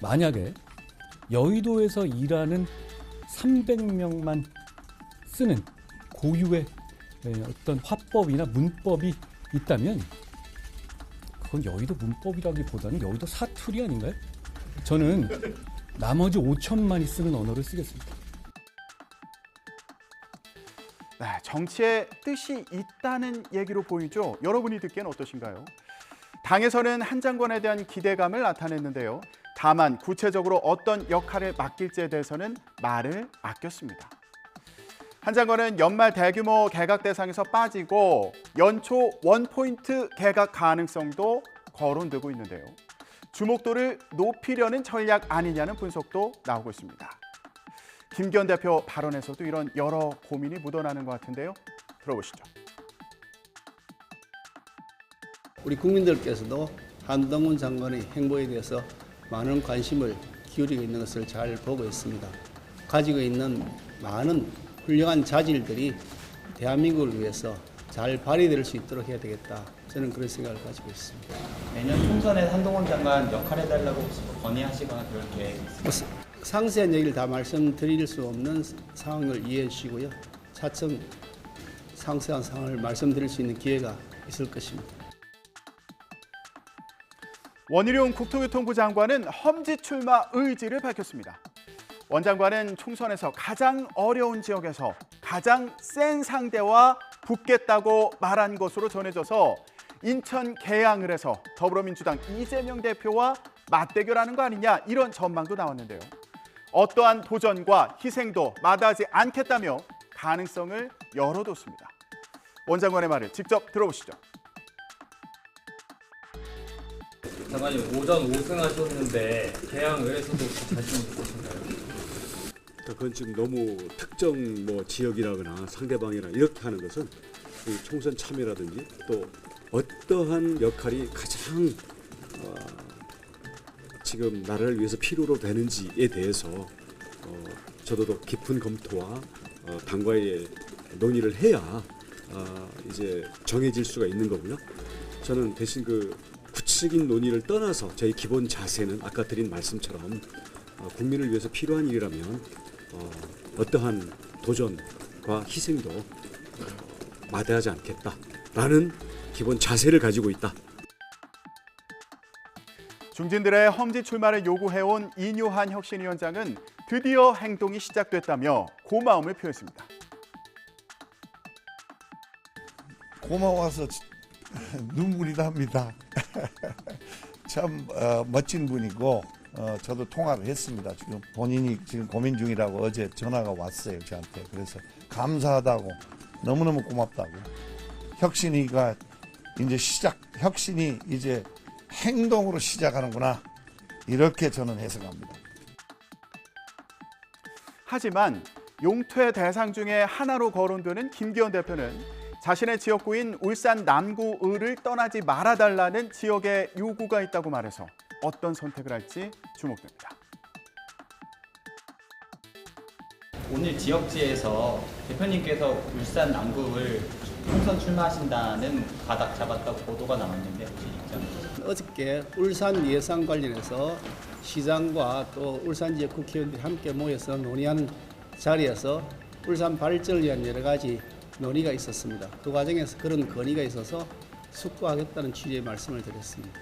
만약에 여의도에서 일하는 300명만 쓰는 고유의 어떤 화법이나 문법이 있다면 그건 여의도 문법이라기보다는 여의도 사투리 아닌가요? 저는 나머지 5천만이 쓰는 언어를 쓰겠습니다. 네, 정치에 뜻이 있다는 얘기로 보이죠? 여러분이 듣기엔 어떠신가요? 당에서는 한 장관에 대한 기대감을 나타냈는데요. 다만 구체적으로 어떤 역할을 맡길지에 대해서는 말을 아꼈습니다. 한 장관은 연말 대규모 개각 대상에서 빠지고 연초 원포인트 개각 가능성도 거론되고 있는데요. 주목도를 높이려는 전략 아니냐는 분석도 나오고 있습니다. 김기현 대표 발언에서도 이런 여러 고민이 묻어나는 것 같은데요. 들어보시죠. 우리 국민들께서도 한동훈 장관의 행보에 대해서 많은 관심을 기울이고 있는 것을 잘 보고 있습니다. 가지고 있는 많은 훌륭한 자질들이 대한민국을 위해서 잘 발휘될 수 있도록 해야 되겠다. 저는 그런 생각을 가지고 있습니다. 내년 총선에 한동훈 장관 역할해달라고 혹시 건의하시거나 그럴 계획이 있습니까? 상세한 얘기를 다 말씀드릴 수 없는 상황을 이해해 주시고요. 차츰 상세한 상황을 말씀드릴 수 있는 기회가 있을 것입니다. 원희룡 국토교통부 장관은 험지 출마 의지를 밝혔습니다. 원 장관은 총선에서 가장 어려운 지역에서 가장 센 상대와 붙겠다고 말한 것으로 전해져서 인천 계양을 해서 더불어민주당 이재명 대표와 맞대결하는 거 아니냐 이런 전망도 나왔는데요. 어떠한 도전과 희생도 마다하지 않겠다며 가능성을 열어뒀습니다. 원 장관의 말을 직접 들어보시죠. 장관님 오전 5승하셨는데 계양을에서도 자신 있으신가요? 그건 지금 너무 특정 지역이라거나 상대방이나 이렇게 하는 것은 이 총선 참여라든지 또 어떠한 역할이 가장 지금 나라를 위해서 필요로 되는지에 대해서 저도 더 깊은 검토와 당과의 논의를 해야 이제 정해질 수가 있는 거고요. 저는 대신 그 구체적인 논의를 떠나서 저희 기본 자세는 아까 드린 말씀처럼 국민을 위해서 필요한 일이라면 어떠한 도전과 희생도 마다하지 않겠다라는 기본 자세를 가지고 있다. 중진들의 험지 출마를 요구해온 이뇨한 혁신위원장은 드디어 행동이 시작됐다며 고마움을 표했습니다. 고마워서 눈물이 납니다. 참 멋진 분이고 저도 통화를 했습니다. 지금 본인이 지금 고민 중이라고 어제 전화가 왔어요, 저한테. 그래서 감사하다고, 너무너무 고맙다고. 혁신이가 이제 혁신이 이제 행동으로 시작하는구나. 이렇게 저는 해석합니다. 하지만 용퇴 대상 중에 하나로 거론되는 김기현 대표는 자신의 지역구인 울산 남구을을 떠나지 말아달라는 지역의 요구가 있다고 말해서 어떤 선택을 할지 주목됩니다. 오늘 지역지에서 대표님께서 울산 남구을 총선 출마하신다는 가닥 잡았다고 보도가 나왔는데 혹시 입장이세요? 어저께 울산 예산 관련해서 시장과 또 울산 지역 국회의원들이 함께 모여서 논의한 자리에서 울산 발전을 위한 여러 가지 논의가 있었습니다. 그 과정에서 그런 건의가 있어서 숙고하겠다는 취지의 말씀을 드렸습니다.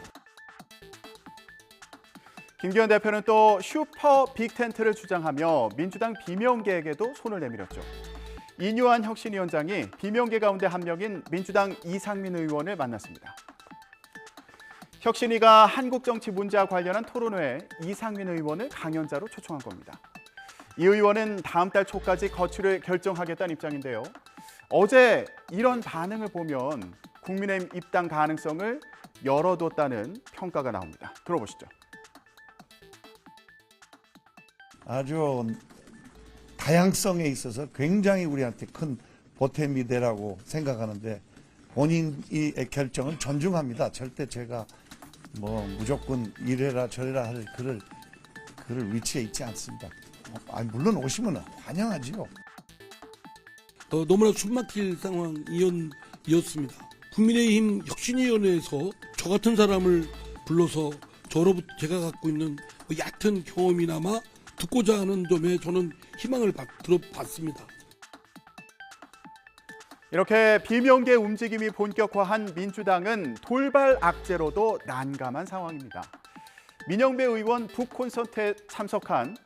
김기현 대표는 또 슈퍼 빅텐트를 주장하며 민주당 비명계에게도 손을 내밀었죠. 이뇨한 혁신위원장이 비명계 가운데 한 명인 민주당 이상민 의원을 만났습니다. 혁신위가 한국 정치 문제와 관련한 토론회에 이상민 의원을 강연자로 초청한 겁니다. 이 의원은 다음 달 초까지 거취를 결정하겠다는 입장인데요. 어제 이런 반응을 보면 국민의힘 입당 가능성을 열어뒀다는 평가가 나옵니다. 들어보시죠. 아주 다양성에 있어서 굉장히 우리한테 큰 보탬이 되라고 생각하는데 본인의 결정은 존중합니다. 절대 제가 무조건 이래라 저래라 할 그럴 위치에 있지 않습니다. 물론 오시면 환영하지요. 너무나 숨막힐 상황이었습니다. 국민의힘 혁신위원회에서 저 같은 사람을 불러서 저로부터 제가 갖고 있는 얕은 경험이나마 듣고자 하는 점에 저는 희망을 들어봤습니다. 이렇게 비명계 움직임이 본격화한 민주당은 돌발 악재로도 난감한 상황입니다. 민영배 의원 북콘서트에 참석한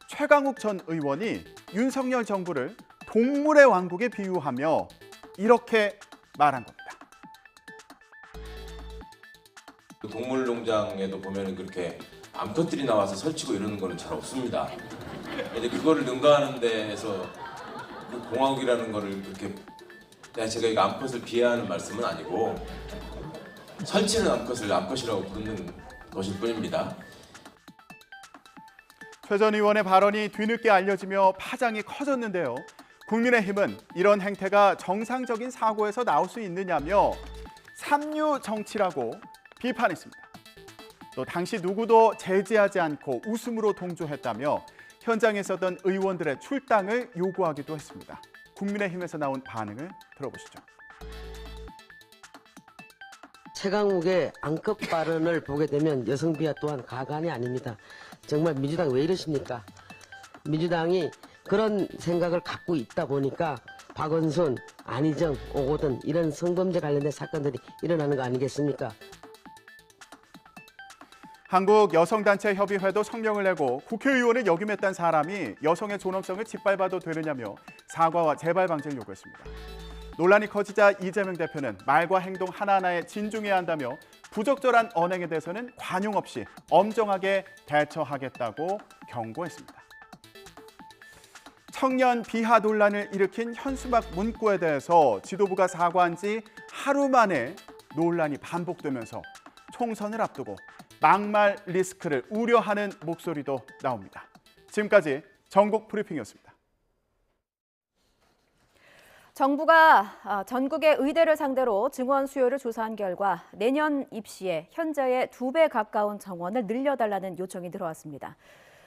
최강욱 전 의원이 윤석열 정부를 동물의 왕국에 비유하며 이렇게 말한 겁니다. 동물농장에도 보면 그렇게 암컷들이 나와서 설치고 이러는 거는 잘 없습니다. 근데 그거를 능가하는 데에서 그 공화국이라는 거를 그렇게 제가 이거 암컷을 비하하는 말씀은 아니고 설치는 암컷을 암컷이라고 부르는 것일 뿐입니다. 최 전 의원의 발언이 뒤늦게 알려지며 파장이 커졌는데요. 국민의힘은 이런 행태가 정상적인 사고에서 나올 수 있느냐며 삼류 정치라고 비판했습니다. 또 당시 누구도 제지하지 않고 웃음으로 동조했다며 현장에 있었던 의원들의 출당을 요구하기도 했습니다. 국민의힘에서 나온 반응을 들어보시죠. 최강욱의 앙컷 발언을 보게 되면 여성 비하 또한 가관이 아닙니다. 정말 민주당 왜 이러십니까? 민주당이 그런 생각을 갖고 있다 보니까 박원순, 안희정, 오고든 이런 성범죄 관련된 사건들이 일어나는 거 아니겠습니까? 한국여성단체협의회도 성명을 내고 국회의원을 역임했던 사람이 여성의 존엄성을 짓밟아도 되느냐며 사과와 재발 방지를 요구했습니다. 논란이 커지자 이재명 대표는 말과 행동 하나하나에 진중해야 한다며 부적절한 언행에 대해서는 관용 없이 엄정하게 대처하겠다고 경고했습니다. 청년 비하 논란을 일으킨 현수막 문구에 대해서 지도부가 사과한 지 하루 만에 논란이 반복되면서 총선을 앞두고 막말 리스크를 우려하는 목소리도 나옵니다. 지금까지 전국 브리핑이었습니다. 정부가 전국의 의대를 상대로 증원 수요를 조사한 결과 내년 입시에 현재의 2배 가까운 정원을 늘려달라는 요청이 들어왔습니다.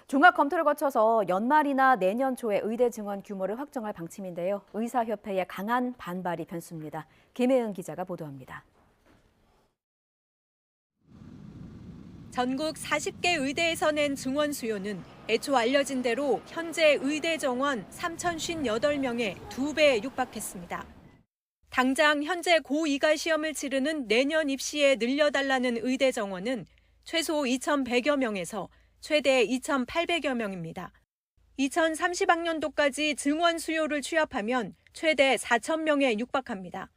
종합 검토를 거쳐서 연말이나 내년 초에 의대 증원 규모를 확정할 방침인데요. 의사협회의 강한 반발이 변수입니다. 김혜은 기자가 보도합니다. 전국 40개 의대에서 낸 증원 수요는 애초 알려진 대로 현재 의대 정원 3,058명에 2배에 육박했습니다. 당장 현재 고2가 시험을 치르는 내년 입시에 늘려달라는 의대 정원은 최소 2,100여 명에서 최대 2,800여 명입니다. 2030학년도까지 증원 수요를 취합하면 최대 4,000명에 육박합니다.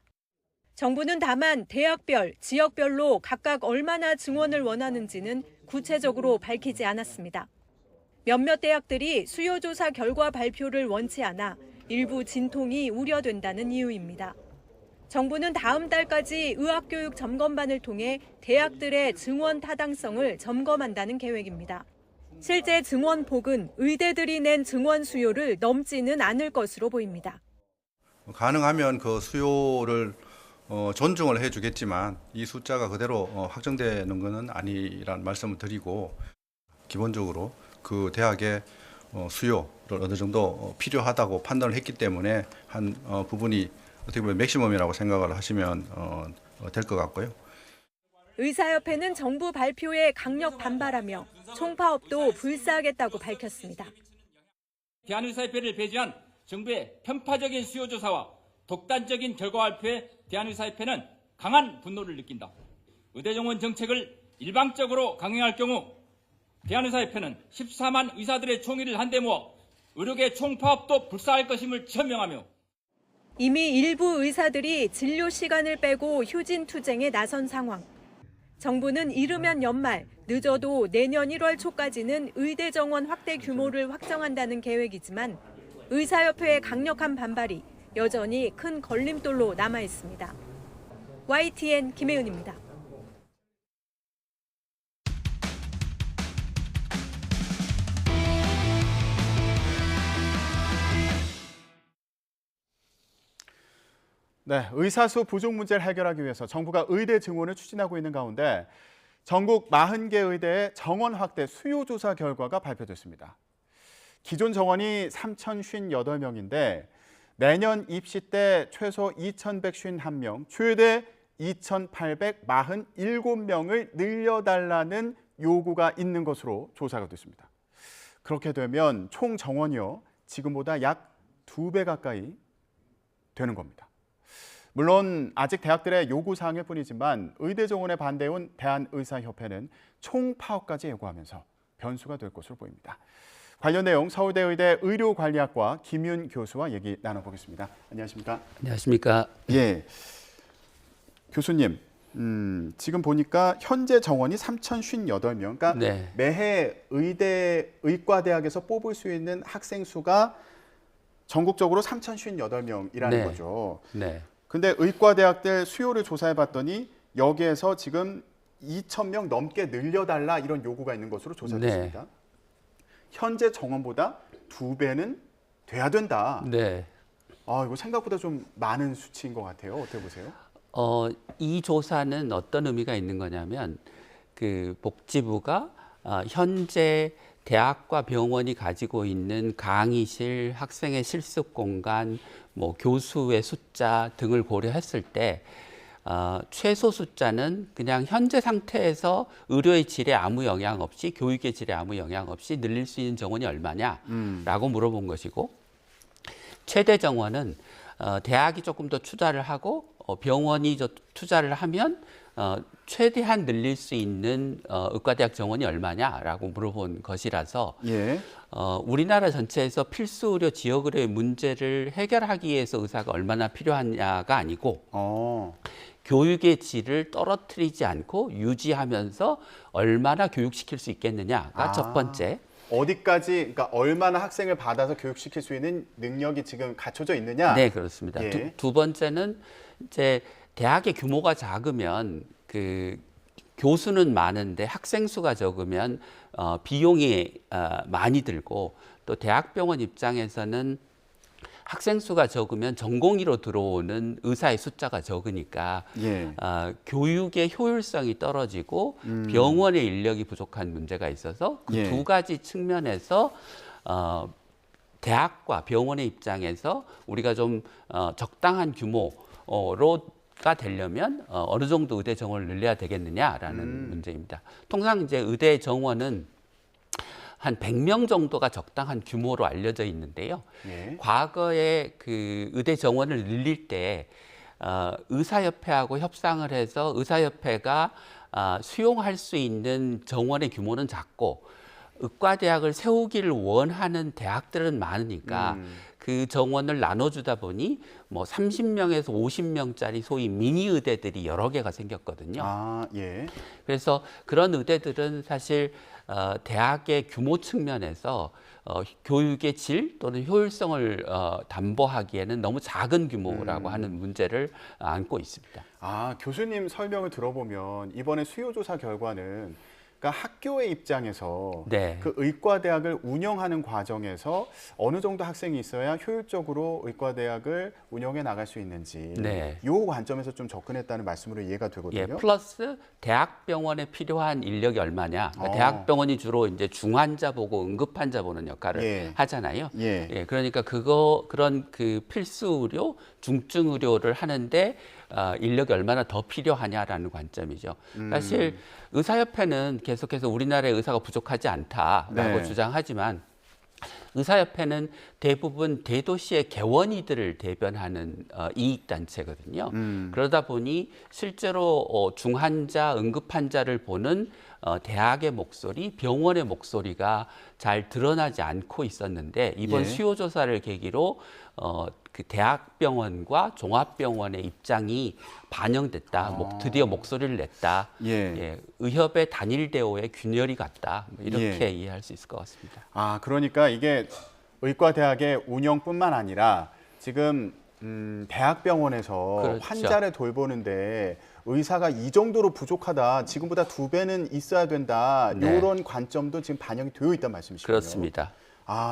정부는 다만 대학별, 지역별로 각각 얼마나 증원을 원하는지는 구체적으로 밝히지 않았습니다. 몇몇 대학들이 수요조사 결과 발표를 원치 않아 일부 진통이 우려된다는 이유입니다. 정부는 다음 달까지 의학교육 점검반을 통해 대학들의 증원 타당성을 점검한다는 계획입니다. 실제 증원폭은 의대들이 낸 증원 수요를 넘지는 않을 것으로 보입니다. 가능하면 그 수요를 존중을 해주겠지만 이 숫자가 그대로 확정되는 것은 아니라는 말씀을 드리고 기본적으로 그 대학의 수요를 어느 정도 필요하다고 판단을 했기 때문에 한 부분이 어떻게 보면 맥시멈이라고 생각을 하시면 될 것 같고요. 의사협회는 정부 발표에 강력 반발하며 총파업도 불사하겠다고 밝혔습니다. 대한의사협회를 배제한 정부의 편파적인 수요조사와 독단적인 결과 발표에 대한의사협회는 강한 분노를 느낀다. 의대정원 정책을 일방적으로 강행할 경우 대한의사협회는 14만 의사들의 총의를 한데 모아 의료계 총파업도 불사할 것임을 천명하며 이미 일부 의사들이 진료 시간을 빼고 휴진 투쟁에 나선 상황. 정부는 이르면 연말, 늦어도 내년 1월 초까지는 의대 정원 확대 규모를 확정한다는 계획이지만 의사협회의 강력한 반발이 여전히 큰 걸림돌로 남아 있습니다. YTN 김혜은입니다. 네, 의사수 부족 문제를 해결하기 위해서 정부가 의대 증원을 추진하고 있는 가운데 전국 40개 의대의 정원 확대 수요 조사 결과가 발표됐습니다. 기존 정원이 3,058명인데 내년 입시 때 최소 2,151명, 최대 2,847명을 늘려달라는 요구가 있는 것으로 조사가 됐습니다. 그렇게 되면 총 정원이요, 지금보다 약 2배 가까이 되는 겁니다. 물론 아직 대학들의 요구사항일 뿐이지만 의대 정원에 반대해온 대한의사협회는 총파업까지 예고하면서 변수가 될 것으로 보입니다. 관련 내용 서울대 의대 의료관리학과 김윤 교수와 얘기 나눠보겠습니다. 안녕하십니까? 안녕하십니까? 예, 교수님, 지금 보니까 현재 정원이 3,058명, 그러니까 네. 매해 의과대학에서 뽑을 수 있는 학생 수가 전국적으로 3,058명이라는 네. 거죠. 네. 근데 의과대학들 수요를 조사해봤더니 여기에서 지금 2,000명 넘게 늘려달라 이런 요구가 있는 것으로 조사됐습니다. 네. 현재 정원보다 2배는 돼야 된다. 네. 아, 이거 생각보다 좀 많은 수치인 것 같아요. 어떻게 보세요? 이 조사는 어떤 의미가 있는 거냐면 그 복지부가 현재 대학과 병원이 가지고 있는 강의실, 학생의 실습 공간, 뭐 교수의 숫자 등을 고려했을 때 최소 숫자는 그냥 현재 상태에서 의료의 질에 아무 영향 없이, 교육의 질에 아무 영향 없이 늘릴 수 있는 정원이 얼마냐라고 물어본 것이고, 최대 정원은 대학이 조금 더 투자를 하고 병원이 투자를 하면 최대한 늘릴 수 있는 의과대학 정원이 얼마냐라고 물어본 것이라서 예. 우리나라 전체에서 필수 의료, 지역 의료의 문제를 해결하기 위해서 의사가 얼마나 필요하냐가 아니고 교육의 질을 떨어뜨리지 않고 유지하면서 얼마나 교육시킬 수 있겠느냐가 첫 번째. 어디까지, 그러니까 얼마나 학생을 받아서 교육시킬 수 있는 능력이 지금 갖춰져 있느냐? 네, 그렇습니다. 예. 두 번째는 이제 대학의 규모가 작으면 그 교수는 많은데 학생 수가 적으면 비용이 많이 들고, 또 대학병원 입장에서는 학생 수가 적으면 전공의로 들어오는 의사의 숫자가 적으니까 예. 교육의 효율성이 떨어지고 병원의 인력이 부족한 문제가 있어서 그 두 가지 측면에서 대학과 병원의 입장에서 우리가 좀 적당한 규모로가 되려면 어느 정도 의대 정원을 늘려야 되겠느냐라는 문제입니다. 통상 이제 의대 정원은 한 100명 정도가 적당한 규모로 알려져 있는데요. 과거에 그 의대 정원을 늘릴 때 의사협회하고 협상을 해서 의사협회가 수용할 수 있는 정원의 규모는 작고 의과대학을 세우기를 원하는 대학들은 많으니까 그 정원을 나눠주다 보니 뭐 30명에서 50명짜리 소위 미니 의대들이 여러 개가 생겼거든요. 그래서 그런 의대들은 사실 대학의 규모 측면에서 교육의 질 또는 효율성을 담보하기에는 너무 작은 규모라고 하는 문제를 안고 있습니다. 교수님 설명을 들어보면 이번에 수요조사 결과는 그러니까 학교의 입장에서 그 의과대학을 운영하는 과정에서 어느 정도 학생이 있어야 효율적으로 의과대학을 운영해 나갈 수 있는지 이 관점에서 좀 접근했다는 말씀으로 이해가 되거든요. 플러스 대학병원에 필요한 인력이 얼마냐. 그러니까 대학병원이 주로 이제 중환자 보고 응급환자 보는 역할을 하잖아요. 그러니까 그런 그 필수 의료, 중증 의료를 하는데 인력이 얼마나 더 필요하냐라는 관점이죠. 사실 의사협회는 계속해서 우리나라의 의사가 부족하지 않다라고 주장하지만 의사협회는 대부분 대도시의 개원이들을 대변하는 이익단체거든요. 그러다 보니 실제로 중환자, 응급환자를 보는 대학의 목소리, 병원의 목소리가 잘 드러나지 않고 있었는데 이번 수요조사를 계기로 그 대학병원과 종합병원의 입장이 반영됐다. 드디어 목소리를 냈다. 의협의 단일 대오의 균열이 갔다. 이렇게 이해할 수 있을 것 같습니다. 그러니까 이게 의과대학의 운영뿐만 아니라 지금 대학병원에서 환자를 돌보는데 의사가 이 정도로 부족하다. 지금보다 2배는 있어야 된다. 이런 관점도 지금 반영이 되어 있다는 말씀이시죠? 그렇습니다.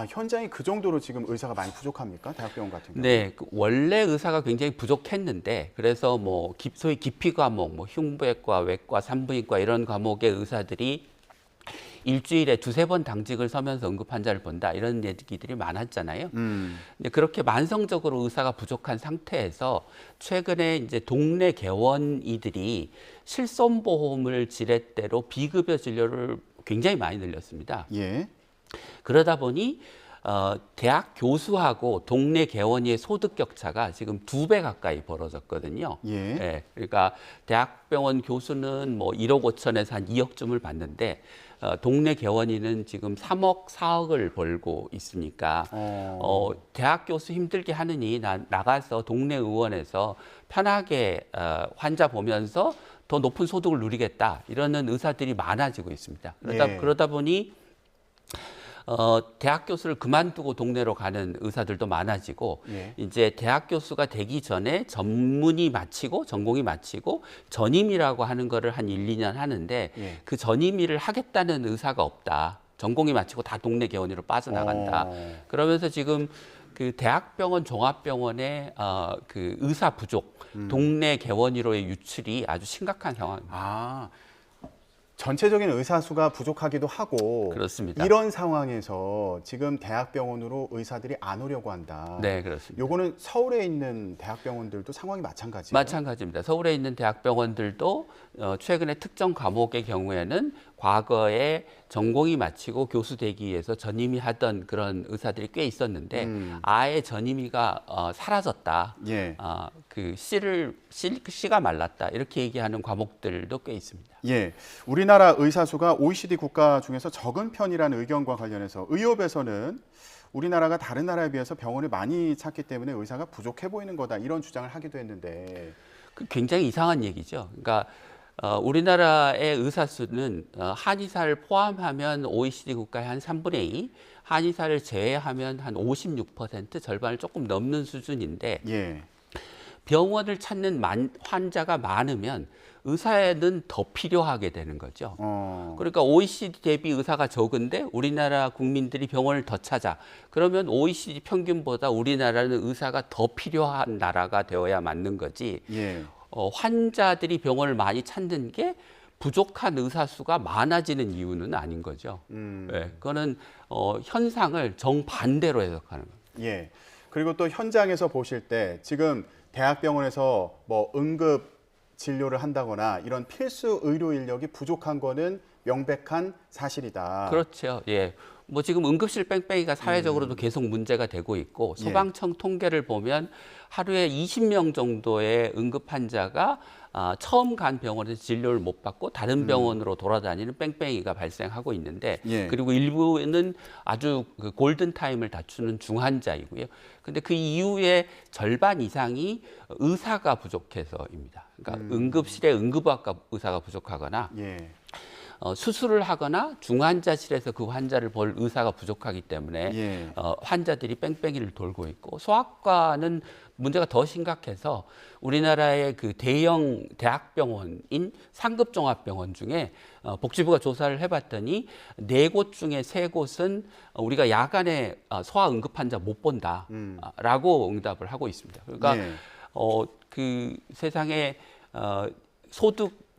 현장이 그 정도로 지금 의사가 많이 부족합니까? 대학병원 같은 경우? 네, 원래 의사가 굉장히 부족했는데 그래서 뭐 소위 기피 과목, 뭐 흉부외과, 외과, 산부인과 이런 과목의 의사들이 일주일에 2-3번 당직을 서면서 응급 환자를 본다 이런 얘기들이 많았잖아요. 근데 그렇게 만성적으로 의사가 부족한 상태에서 최근에 이제 동네 개원이들이 실손보험을 지렛대로 비급여 진료를 굉장히 많이 늘렸습니다. 그러다 보니 대학 교수하고 동네 개원이의 소득 격차가 지금 2배 가까이 벌어졌거든요. 그러니까 대학병원 교수는 뭐 1억 5천에서 한 2억쯤을 받는데 동네 개원이는 지금 3억, 4억을 벌고 있으니까 대학 교수 힘들게 하느니 나가서 동네 의원에서 편하게 환자 보면서 더 높은 소득을 누리겠다 이러는 의사들이 많아지고 있습니다. 그러다 보니 대학 교수를 그만두고 동네로 가는 의사들도 많아지고 이제 대학 교수가 되기 전에 전문이 마치고 전공이 마치고 전임이라고 하는 거를 한 1-2년 하는데 그 전임의를 하겠다는 의사가 없다. 전공이 마치고 다 동네 개원이로 빠져나간다. 그러면서 지금 그 대학병원, 종합병원의 그 의사 부족, 동네 개원이로의 유출이 아주 심각한 상황입니다. 전체적인 의사 수가 부족하기도 하고 그렇습니다. 이런 상황에서 지금 대학병원으로 의사들이 안 오려고 한다. 네, 그렇습니다. 요거는 서울에 있는 대학병원들도 상황이 마찬가지예요. 마찬가지입니다. 서울에 있는 대학병원들도 최근에 특정 과목의 경우에는 과거에 전공이 마치고 교수 되기 위해서 전임의하던 그런 의사들이 꽤 있었는데 아예 전임의가 사라졌다. 예. 그 씨가 말랐다. 이렇게 얘기하는 과목들도 꽤 있습니다. 예, 우리나라 의사 수가 OECD 국가 중에서 적은 편이라는 의견과 관련해서 의협에서는 우리나라가 다른 나라에 비해서 병원을 많이 찾기 때문에 의사가 부족해 보이는 거다 이런 주장을 하기도 했는데 굉장히 이상한 얘기죠. 그러니까 우리나라의 의사 수는 한의사를 포함하면 OECD 국가의 한 3분의 2, 한의사를 제외하면 한 56%, 절반을 조금 넘는 수준인데 예. 병원을 찾는 환자가 많으면 의사에는 더 필요하게 되는 거죠. 그러니까 OECD 대비 의사가 적은데 우리나라 국민들이 병원을 더 찾아. 그러면 OECD 평균보다 우리나라는 의사가 더 필요한 나라가 되어야 맞는 거지. 예. 환자들이 병원을 많이 찾는 게 부족한 의사 수가 많아지는 이유는 아닌 거죠. 네, 그거는 현상을 정반대로 해석하는 겁니다. 예. 그리고 또 현장에서 보실 때 지금 대학병원에서 뭐 응급 진료를 한다거나 이런 필수 의료 인력이 부족한 거는 명백한 사실이다. 그렇죠. 예. 뭐 지금 응급실 뺑뺑이가 사회적으로도 계속 문제가 되고 있고 소방청 통계를 보면 하루에 20명 정도의 응급 환자가 처음 간 병원에서 진료를 못 받고 다른 병원으로 돌아다니는 뺑뺑이가 발생하고 있는데 그리고 일부는 아주 그 골든타임을 다투는 중환자이고요. 근데 그 이후에 절반 이상이 의사가 부족해서입니다. 그러니까 응급실에 응급의학과 의사가 부족하거나 수술을 하거나 중환자실에서 그 환자를 볼 의사가 부족하기 때문에 환자들이 뺑뺑이를 돌고 있고 소아과는 문제가 더 심각해서 우리나라의 그 대형 대학병원인 상급종합병원 중에 복지부가 조사를 해봤더니 4곳 중에 3곳은 우리가 야간에 소아 응급 환자 못 본다라고 응답을 하고 있습니다. 그러니까 그 세상에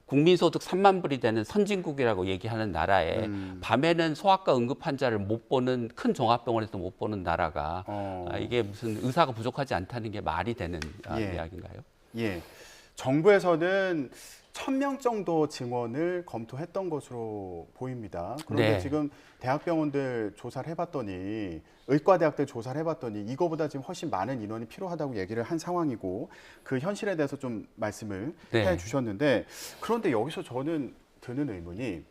국민소득 3만 불이 되는 선진국이라고 얘기하는 나라에 밤에는 소아과 응급 환자를 못 보는 큰 종합병원에서 못 보는 나라가 이게 무슨 의사가 부족하지 않다는 게 말이 되는 이야기인가요? 예. 정부에서는 1,000명 정도 증원을 검토했던 것으로 보입니다. 그런데 지금 대학병원들 조사를 해봤더니 의과대학들 조사를 해봤더니 이거보다 지금 훨씬 많은 인원이 필요하다고 얘기를 한 상황이고 그 현실에 대해서 좀 말씀을 해주셨는데 그런데 여기서 저는 드는 의문이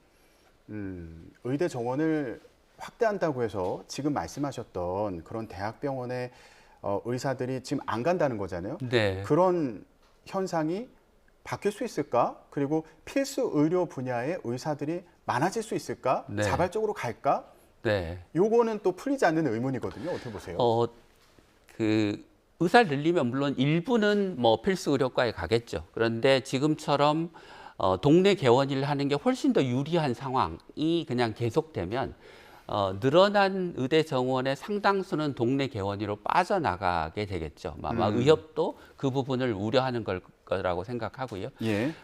의대 정원을 확대한다고 해서 지금 말씀하셨던 그런 대학병원의 의사들이 지금 안 간다는 거잖아요. 그런 현상이 바뀔 수 있을까? 그리고 필수 의료 분야의 의사들이 많아질 수 있을까? 자발적으로 갈까? 요거는 또 풀리지 않는 의문이거든요. 어떻게 보세요? 그 의사를 늘리면 물론 일부는 뭐 필수 의료과에 가겠죠. 그런데 지금처럼 동네 개원일을 하는 게 훨씬 더 유리한 상황이 그냥 계속되면 늘어난 의대 정원의 상당수는 동네 개원이로 빠져나가게 되겠죠. 아마 의협도 그 부분을 우려하는 거라고 생각하고요.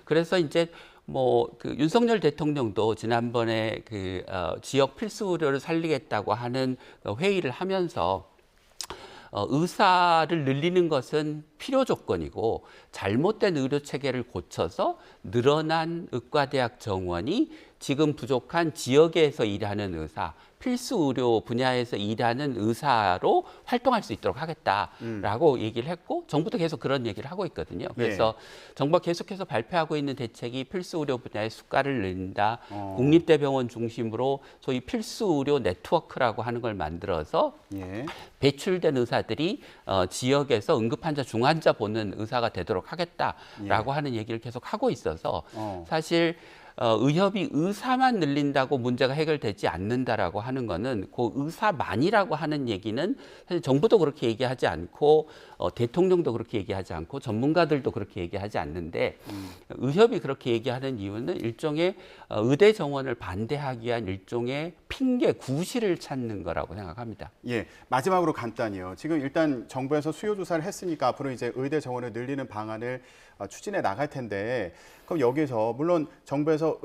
그래서 이제 뭐 그 윤석열 대통령도 지난번에 그 지역 필수 의료를 살리겠다고 하는 회의를 하면서 의사를 늘리는 것은 필요 조건이고 잘못된 의료 체계를 고쳐서 늘어난 의과대학 정원이 지금 부족한 지역에서 일하는 의사, 필수 의료 분야에서 일하는 의사로 활동할 수 있도록 하겠다라고 얘기를 했고 정부도 계속 그런 얘기를 하고 있거든요. 그래서 정부가 계속해서 발표하고 있는 대책이 필수 의료 분야의 수가를 늘린다. 국립대병원 중심으로 소위 필수 의료 네트워크라고 하는 걸 만들어서 배출된 의사들이 지역에서 응급환자, 중환자 보는 의사가 되도록 하겠다라고 하는 얘기를 계속 하고 있어서 사실 의협이 의사만 늘린다고 문제가 해결되지 않는다라고 하는 거는 그 의사만이라고 하는 얘기는 사실 정부도 그렇게 얘기하지 않고 대통령도 그렇게 얘기하지 않고 전문가들도 그렇게 얘기하지 않는데 의협이 그렇게 얘기하는 이유는 일종의 의대 정원을 반대하기 위한 일종의 핑계 구실을 찾는 거라고 생각합니다. 예, 마지막으로 간단히요. 지금 일단 정부에서 수요 조사를 했으니까 앞으로 이제 의대 정원을 늘리는 방안을 추진해 나갈 텐데 그럼 여기서 물론 정부에서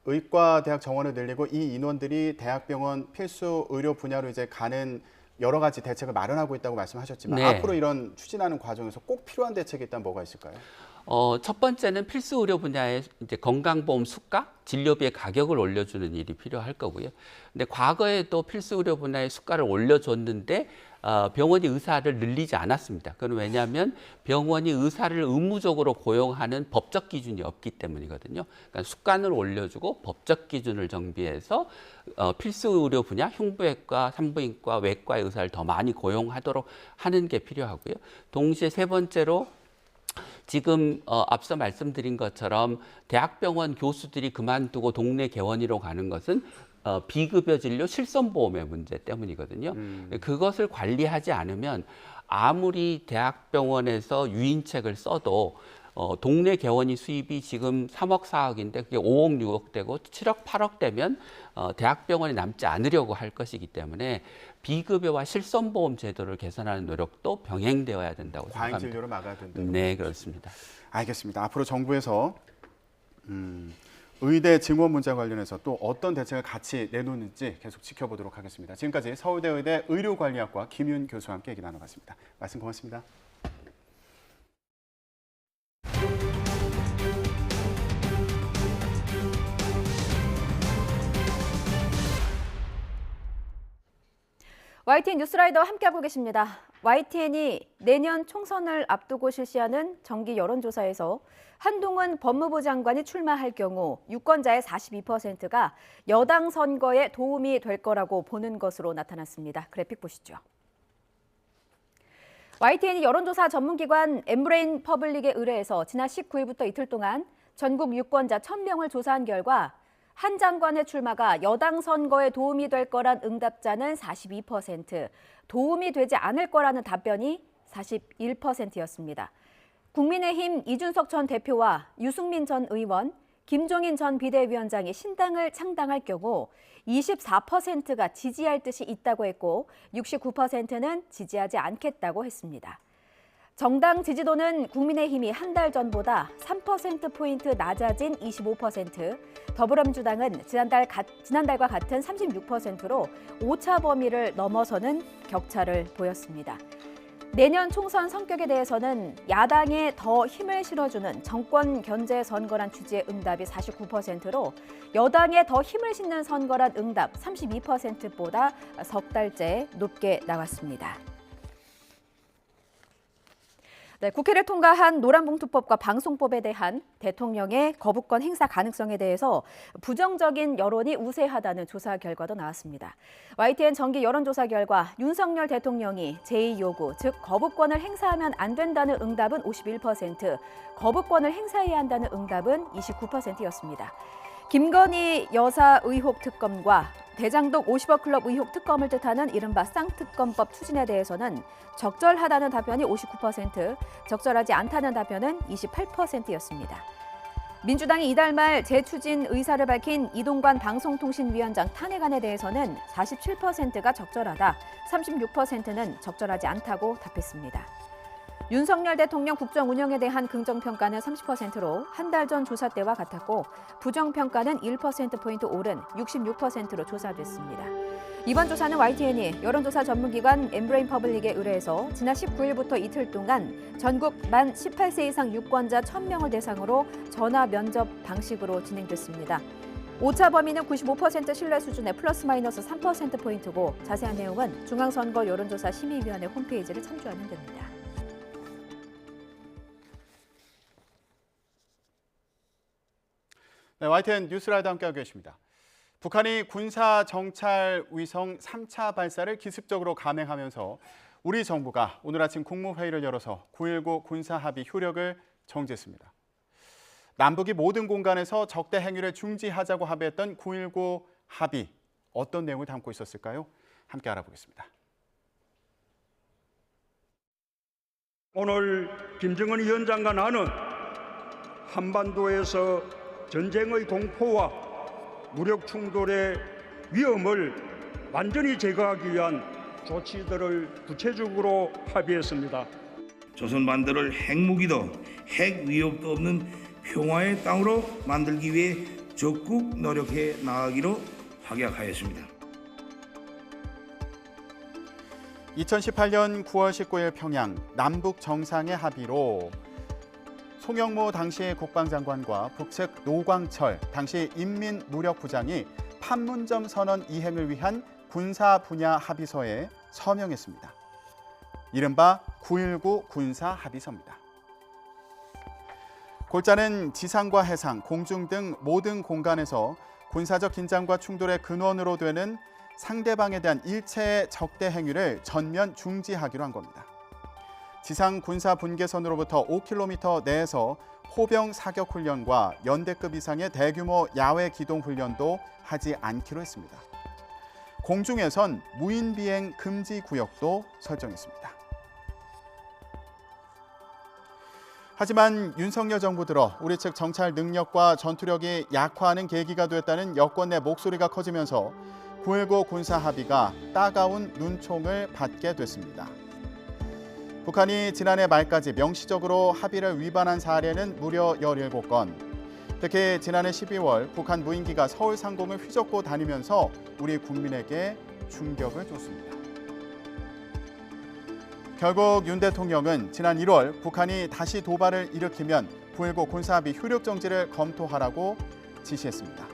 의과대학 정원을 늘리고 이 인원들이 대학병원 필수 의료 분야로 이제 가는 여러 가지 대책을 마련하고 있다고 말씀하셨지만 네. 앞으로 이런 추진하는 과정에서 꼭 필요한 대책이 있다면 뭐가 있을까요? 첫 번째는 필수 의료 분야의 이제 건강보험 수가, 진료비의 가격을 올려주는 일이 필요할 거고요. 근데 과거에도 필수 의료 분야의 수가를 올려줬는데 병원이 의사를 늘리지 않았습니다. 그건 왜냐하면 병원이 의사를 의무적으로 고용하는 법적 기준이 없기 때문이거든요. 그러니까 수가를 올려주고 법적 기준을 정비해서 필수 의료 분야, 흉부외과, 산부인과, 외과의 의사를 더 많이 고용하도록 하는 게 필요하고요. 동시에 세 번째로 지금 앞서 말씀드린 것처럼 대학병원 교수들이 그만두고 동네 개원이로 가는 것은 비급여 진료 실손보험의 문제 때문이거든요. 그것을 관리하지 않으면 아무리 대학병원에서 유인책을 써도 동네 개원이 수입이 지금 3억, 4억인데 그게 5억, 6억 되고 7억, 8억 되면 대학병원에 남지 않으려고 할 것이기 때문에 비급여와 실손보험 제도를 개선하는 노력도 병행되어야 된다고 과잉 생각합니다. 진료를 막아야 된다. 네, 그렇습니다. 알겠습니다. 앞으로 정부에서 의대 증원 문제 관련해서 또 어떤 대책을 같이 내놓는지 계속 지켜보도록 하겠습니다. 지금까지 서울대 의대 의료관리학과 김윤 교수와 함께 얘기 나눠봤습니다. 말씀 고맙습니다. YTN 뉴스라이더와 함께하고 계십니다. YTN이 내년 총선을 앞두고 실시하는 정기 여론조사에서 한동훈 법무부 장관이 출마할 경우 유권자의 42%가 여당 선거에 도움이 될 거라고 보는 것으로 나타났습니다. 그래픽 보시죠. YTN이 여론조사 전문기관 엠브레인 퍼블릭에 의뢰해서 지난 19일부터 이틀 동안 전국 유권자 1,000명을 조사한 결과 한 장관의 출마가 여당 선거에 도움이 될 거란 응답자는 42%, 도움이 되지 않을 거라는 답변이 41%였습니다. 국민의힘 이준석 전 대표와 유승민 전 의원, 김종인 전 비대위원장이 신당을 창당할 경우 24%가 지지할 뜻이 있다고 했고 69%는 지지하지 않겠다고 했습니다. 정당 지지도는 국민의힘이 한 달 전보다 3%포인트 낮아진 25%, 더불어민주당은 지난달과 같은 36%로 오차 범위를 넘어서는 격차를 보였습니다. 내년 총선 성격에 대해서는 야당에 더 힘을 실어주는 정권 견제 선거란 취지의 응답이 49%로 여당에 더 힘을 싣는 선거란 응답 32%보다 석 달째 높게 나왔습니다. 네, 국회를 통과한 노란봉투법과 방송법에 대한 대통령의 거부권 행사 가능성에 대해서 부정적인 여론이 우세하다는 조사 결과도 나왔습니다. YTN 정기 여론조사 결과 윤석열 대통령이 제2요구, 즉 거부권을 행사하면 안 된다는 응답은 51%, 거부권을 행사해야 한다는 응답은 29%였습니다. 김건희 여사 의혹 특검과 대장동 50억 클럽 의혹 특검을 뜻하는 이른바 쌍특검법 추진에 대해서는 적절하다는 답변이 59%, 적절하지 않다는 답변은 28%였습니다. 민주당이 이달 말 재추진 의사를 밝힌 이동관 방송통신위원장 탄핵안에 대해서는 47%가 적절하다, 36%는 적절하지 않다고 답했습니다. 윤석열 대통령 국정 운영에 대한 긍정평가는 30%로 한 달 전 조사 때와 같았고 부정평가는 1%포인트 오른 66%로 조사됐습니다. 이번 조사는 YTN이 여론조사 전문기관 엠브레인 퍼블릭에 의뢰해서 지난 19일부터 이틀 동안 전국 만 18세 이상 유권자 1,000명을 대상으로 전화 면접 방식으로 진행됐습니다. 오차 범위는 95% 신뢰 수준의 플러스 마이너스 3%포인트고 자세한 내용은 중앙선거 여론조사 심의위원회 홈페이지를 참조하면 됩니다. 네, YTN 뉴스라이더 함께하고 계십니다. 북한이 군사 정찰 위성 3차 발사를 기습적으로 감행하면서 우리 정부가 오늘 아침 국무회의를 열어서 9.19 군사 합의 효력을 정지했습니다. 남북이 모든 공간에서 적대 행위를 중지하자고 합의했던 9.19 합의, 어떤 내용을 담고 있었을까요? 함께 알아보겠습니다. 오늘 김정은 위원장과 나는 한반도에서 전쟁의 공포와 무력 충돌의 위험을 완전히 제거하기 위한 조치들을 구체적으로 합의했습니다. 조선 반도를 핵무기도 핵 위협도 없는 평화의 땅으로 만들기 위해 적극 노력해 나가기로 확약하였습니다. 2018년 9월 19일 평양 남북 정상회 합의로 송영모 당시 국방장관과 북측 노광철 당시 인민무력부장이 판문점 선언 이행을 위한 군사 분야 합의서에 서명했습니다. 이른바 9.19 군사 합의서입니다. 골자는 지상과 해상, 공중 등 모든 공간에서 군사적 긴장과 충돌의 근원으로 되는 상대방에 대한 일체의 적대 행위를 전면 중지하기로 한 겁니다. 지상 군사 분계선으로부터 5km 내에서 포병 사격 훈련과 연대급 이상의 대규모 야외 기동 훈련도 하지 않기로 했습니다. 공중에선 무인 비행 금지 구역도 설정했습니다. 하지만 윤석열 정부 들어 우리 측 정찰 능력과 전투력이 약화하는 계기가 됐다는 여권 내 목소리가 커지면서 9.19 군사 합의가 따가운 눈총을 받게 됐습니다. 북한이 지난해 말까지 명시적으로 합의를 위반한 사례는 무려 17건. 특히 지난해 12월 북한 무인기가 서울 상공을 휘젓고 다니면서 우리 국민에게 충격을 줬습니다. 결국 윤 대통령은 지난 1월 북한이 다시 도발을 일으키면 9.19 군사합의 효력 정지를 검토하라고 지시했습니다.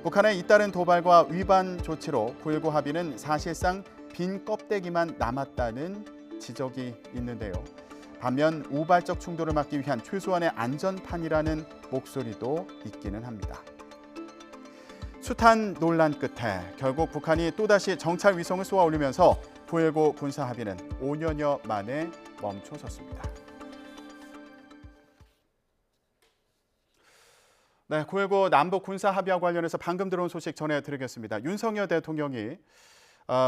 북한의 잇따른 도발과 위반 조치로 9.19 합의는 사실상 빈 껍데기만 남았다는 지적이 있는데요. 반면 우발적 충돌을 막기 위한 최소한의 안전판이라는 목소리도 있기는 합니다. 숱한 논란 끝에 결국 북한이 또다시 정찰 위성을 쏘아 올리면서 9.19 군사 합의는 5년여 만에 멈춰섰습니다. 네, 9.19 남북 군사 합의와 관련해서 방금 들어온 소식 전해드리겠습니다. 윤석열 대통령이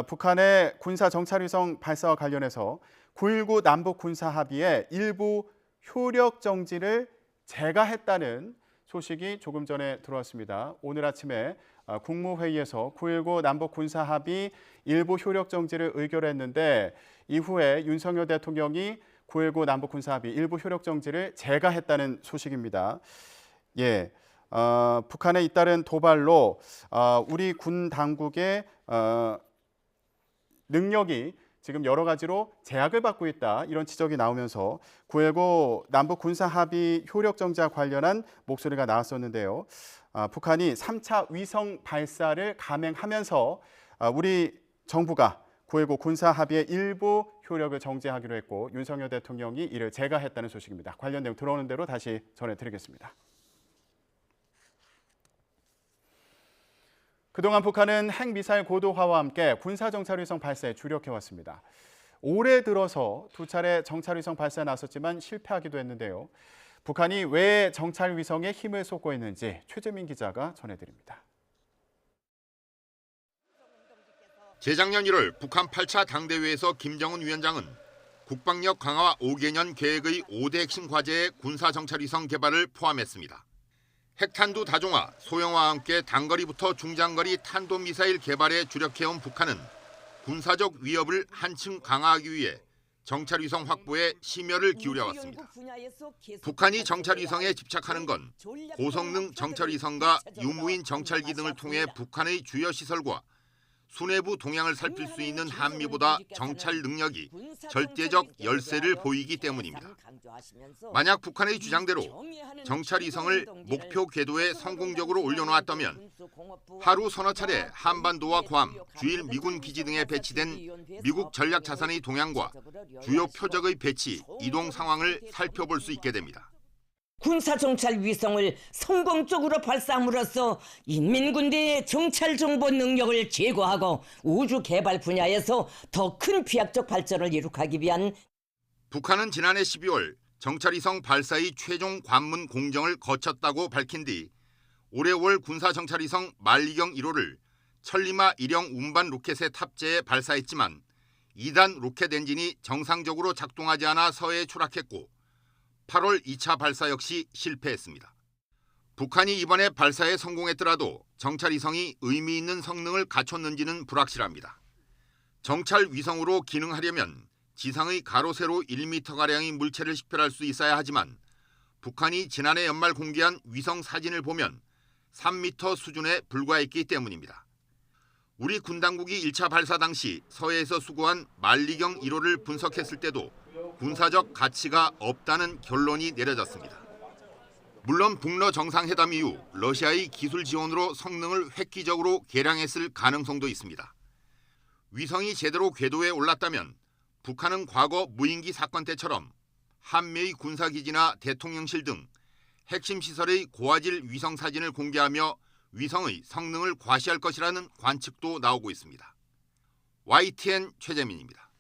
북한의 군사 정찰 위성 발사와 관련해서 9.19 남북 군사 합의의 일부 효력 정지를 재가했다는 소식이 조금 전에 들어왔습니다. 오늘 아침에 국무회의에서 9.19 남북 군사 합의 일부 효력 정지를 의결했는데 이후에 윤석열 대통령이 9.19 남북 군사 합의 일부 효력 정지를 재가했다는 소식입니다. 예, 북한에 잇따른 도발로 우리 군 당국의 능력이 지금 여러 가지로 제약을 받고 있다, 이런 지적이 나오면서 9.19 남북 군사 합의 효력 정지와 관련한 목소리가 나왔었는데요. 북한이 3차 위성 발사를 감행하면서 우리 정부가 9.19 군사 합의의 일부 효력을 정지하기로 했고 윤석열 대통령이 이를 재가했다는 소식입니다. 관련 내용 들어오는 대로 다시 전해드리겠습니다. 그동안 북한은 핵미사일 고도화와 함께 군사정찰위성 발사에 주력해왔습니다. 올해 들어서 2차례 정찰위성 발사에 나섰지만 실패하기도 했는데요. 북한이 왜 정찰위성에 힘을 쏟고 있는지 최재민 기자가 전해드립니다. 재작년 1월 북한 8차 당대회에서 김정은 위원장은 국방력 강화 5개년 계획의 5대 핵심 과제에 군사정찰위성 개발을 포함했습니다. 핵탄두 다종화, 소형화와 함께 단거리부터 중장거리 탄도미사일 개발에 주력해온 북한은 군사적 위협을 한층 강화하기 위해 정찰위성 확보에 심혈을 기울여왔습니다. 북한이 정찰위성에 집착하는 건 고성능 정찰위성과 유무인 정찰기 등을 통해 북한의 주요 시설과 수뇌부 동향을 살필 수 있는 한미보다 정찰 능력이 절대적 열세를 보이기 때문입니다. 만약 북한의 주장대로 정찰위성을 목표 궤도에 성공적으로 올려놓았다면 하루 서너 차례 한반도와 괌, 주일 미군 기지 등에 배치된 미국 전략 자산의 동향과 주요 표적의 배치, 이동 상황을 살펴볼 수 있게 됩니다. 군사정찰 위성을 성공적으로 발사함으로써 인민군대의 정찰 정보 능력을 제고하고 우주 개발 분야에서 더 큰 비약적 발전을 이룩하기 위한 북한은 지난해 12월 정찰위성 발사의 최종 관문 공정을 거쳤다고 밝힌 뒤 올해 5월 군사정찰위성 만리경 1호를 천리마 1형 운반 로켓에 탑재해 발사했지만 2단 로켓 엔진이 정상적으로 작동하지 않아 서해에 추락했고 8월 2차 발사 역시 실패했습니다. 북한이 이번에 발사에 성공했더라도 정찰위성이 의미 있는 성능을 갖췄는지는 불확실합니다. 정찰위성으로 기능하려면 지상의 가로 세로 1m가량의 물체를 식별할 수 있어야 하지만 북한이 지난해 연말 공개한 위성 사진을 보면 3m 수준에 불과했기 때문입니다. 우리 군 당국이 1차 발사 당시 서해에서 수거한 만리경 1호를 분석했을 때도 군사적 가치가 없다는 결론이 내려졌습니다. 물론 북러 정상회담 이후 러시아의 기술 지원으로 성능을 획기적으로 개량했을 가능성도 있습니다. 위성이 제대로 궤도에 올랐다면 북한은 과거 무인기 사건 때처럼 한미의 군사기지나 대통령실 등 핵심 시설의 고화질 위성 사진을 공개하며 위성의 성능을 과시할 것이라는 관측도 나오고 있습니다. YTN 최재민입니다.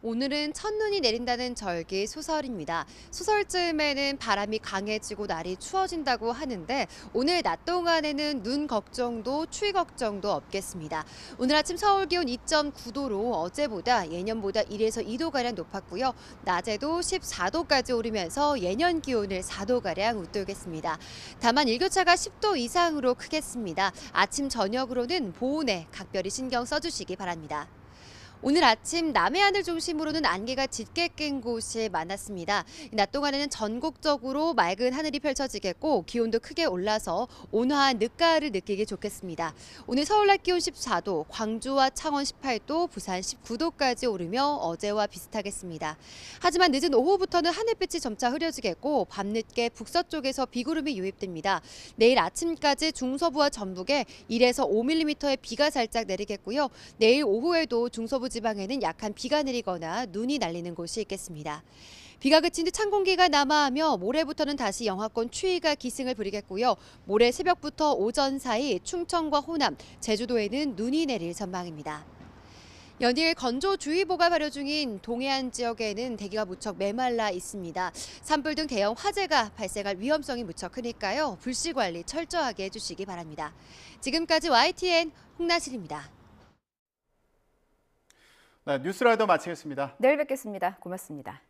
오늘은 첫눈이 내린다는 절기 소설입니다. 소설쯤에는 바람이 강해지고 날이 추워진다고 하는데 오늘 낮 동안에는 눈 걱정도 추위 걱정도 없겠습니다. 오늘 아침 서울 기온 2.9도로 어제보다 예년보다 1에서 2도가량 높았고요. 낮에도 14도까지 오르면서 예년 기온을 4도가량 웃돌겠습니다. 다만 일교차가 10도 이상으로 크겠습니다. 아침 저녁으로는 보온에 각별히 신경 써주시기 바랍니다. 오늘 아침 남해안을 중심으로는 안개가 짙게 낀 곳이 많았습니다. 낮 동안에는 전국적으로 맑은 하늘이 펼쳐지겠고 기온도 크게 올라서 온화한 늦가을을 느끼기 좋겠습니다. 오늘 서울 낮 기온 14도, 광주와 창원 18도, 부산 19도까지 오르며 어제와 비슷하겠습니다. 하지만 늦은 오후부터는 하늘빛이 점차 흐려지겠고 밤늦게 북서쪽에서 비구름이 유입됩니다. 내일 아침까지 중서부와 전북에 1에서 5mm의 비가 살짝 내리겠고요. 내일 오후에도 중서부 지방에는 약한 비가 내리거나 눈이 날리는 곳이 있겠습니다. 비가 그친 뒤 찬 공기가 남하하며 모레부터는 다시 영하권 추위가 기승을 부리겠고요. 모레 새벽부터 오전 사이 충청과 호남, 제주도에는 눈이 내릴 전망입니다. 연일 건조주의보가 발효 중인 동해안 지역에는 대기가 무척 메말라 있습니다. 산불 등 대형 화재가 발생할 위험성이 무척 크니까요. 불씨 관리 철저하게 해주시기 바랍니다. 지금까지 YTN 홍나실입니다. 네, 뉴스라이더 마치겠습니다. 내일 뵙겠습니다. 고맙습니다.